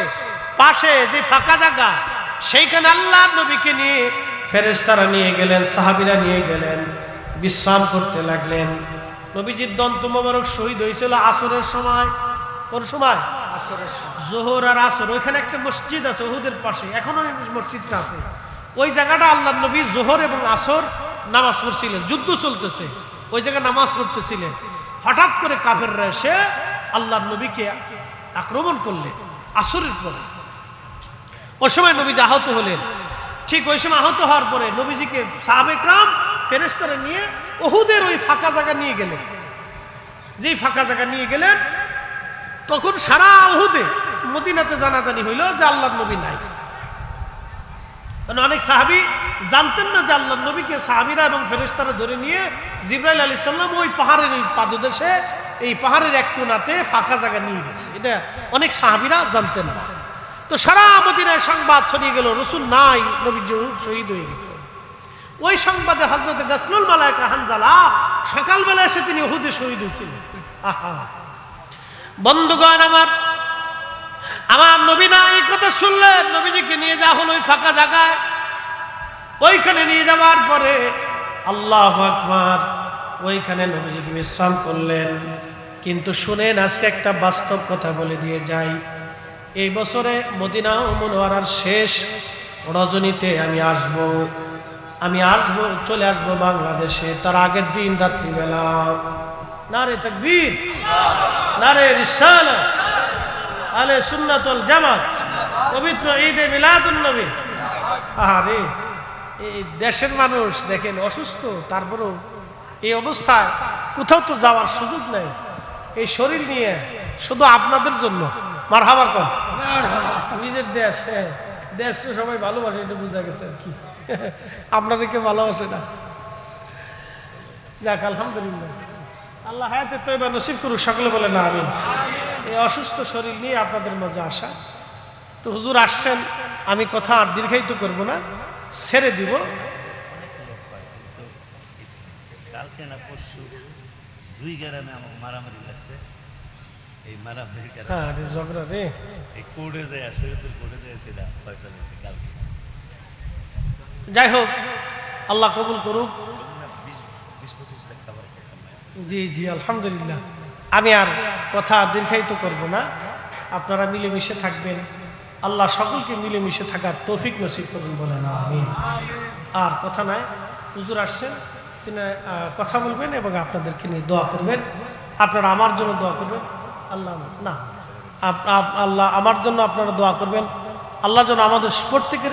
পাশে যে ফাঁকা জায়গা, সেইখানে আল্লাহর নবীকে নিয়ে ফেরেশতারা নিয়ে গেলেন, সাহাবীরা নিয়ে গেলেন, বিশ্রাম করতে লাগলেন। নবীজির দন্ত মোবারক শহীদ হয়েছিল আসরের সময়। কোন সময়? আসরের সময়। জোহর আর আসর, ওইখানে একটা মসজিদ আছে উহুদের পাশে, এখনো মসজিদটা আছে। ওই জায়গাটা আল্লাহর নবী জোহর এবং আসর নামাজ পড়ছিলেন, যুদ্ধ চলতেছে, ওই জায়গায় নামাজ পড়তেছিলেন। হঠাৎ করে কাফেররা এসে আল্লাহর নবীকে আক্রমণ করলেন আসরের পরে। ওই সময় নবীজি আহত হলেন। ঠিক ওই সময় আহত হওয়ার পরে নবীজিকে সাহাবে কিরাম ফেরেশতারা নিয়ে উহুদের ওই ফাঁকা জায়গা নিয়ে গেলেন। যেই ফাঁকা জায়গা নিয়ে গেলেন, তখন সারা উহুদে মদিনাতে জানাজানি হইল যে আল্লাহর নবী নাই। অনেক সাহাবী জানতেন না যে আল্লাহর নবীকে সাহাবীরা এবং ফেরেশতারা ধরে নিয়ে জিবরাইল আলাইহিস সালাম ওই পাহাড়ের ওই পাদদেশে, এই পাহাড়ের এক কোণাতে ফাঁকা জায়গা নিয়ে গেছে। এটা অনেক সাহাবীরা জানতেন না। তো সারা মদিনায় সংবাদ ছড়িয়ে গেল, রাসূল নাই, নবী শহীদ হয়ে গেছে। ওই সংবাদে হযরত গাসলুল মালায়েকা হানজালা সকালবেলা এসে তিনি উহুদে শহীদ হয়েছিলেন। আহা বন্ধুগণ আমার নবী না এই কথা শুনলেন, নবীজিকে নিয়ে যাওয়া হলো ওই ফাঁকা জায়গায়। ওইখানে নিয়ে যাওয়ার পরে আল্লাহু আকবার, ওইখানে নবীজিকে বিশ্রাম করলেন। কিন্তু শুনেন, আজকে একটা বাস্তব কথা বলে দিয়ে যাই। এই বছরে মদিনা মুনাওয়ারার শেষ রজনীতে আমি আসব, চলে আসব বাংলাদেশে। তার আগের দিন রাত্রিবেলা নারে তাকবীর, নারে রিসালাত, আলে সুন্নাত ওয়াল জামাত, পবিত্র ঈদে মিলাদুন নবী। আরে এই দেশের মানুষ দেখেন অসুস্থ, তারপরেও এই অবস্থায় কোথাও তো যাওয়ার সুযোগ নাই। এই শরীর নিয়ে শুধু আপনাদের জন্য মারহাবা কর। নিজের দেশ, দেশ সবাই ভালোবাসে, এটা বোঝা গেছে আর কি। আপনাদেরকে ভালোবাসে না? যাক আলহামদুলিল্লাহ, আল্লাহ হায়াতে তয়বা নসিব করুক, সকলে বলে না আমিন। এই অসুস্থ শরীর নিয়ে আপনাদের মাঝে আসা। তো হুজুর আসছেন, আমি কথা আর দীর্ঘায়িত করব না, ছেড়ে দিব। কালকে না পরশু দুই গ্রামে আমার মারামারি লাগছে। এই মারামারি আরে ঝগড়া রে, এই কোর্টে যায়, শরীয়তের কোর্টে যায়, সেটা ফয়সালা হয়েছে কালকে। যাই হোক, আল্লাহ কবুল করুক। 20-25 লাখ খাবার খেতাম। জি জি আলহামদুলিল্লাহ। আমি আর কথা দীর্ঘায়িত করব না, আপনারা মিলেমিশে থাকবেন। আল্লাহ সকলকে মিলেমিশে থাকার তৌফিক নসিব করুন, বলেন আমিন। আর কথা নাই, হুজুর আসছেন, তিনি কথা বলবেন এবং আপনাদেরকে নিয়ে দোয়া করবেন। আপনারা আমার জন্য দোয়া করবেন। আল্লাহ না, আল্লাহ আমার জন্য আপনারা দোয়া করবেন। আল্লাহ যেন আমাদের প্রত্যেকের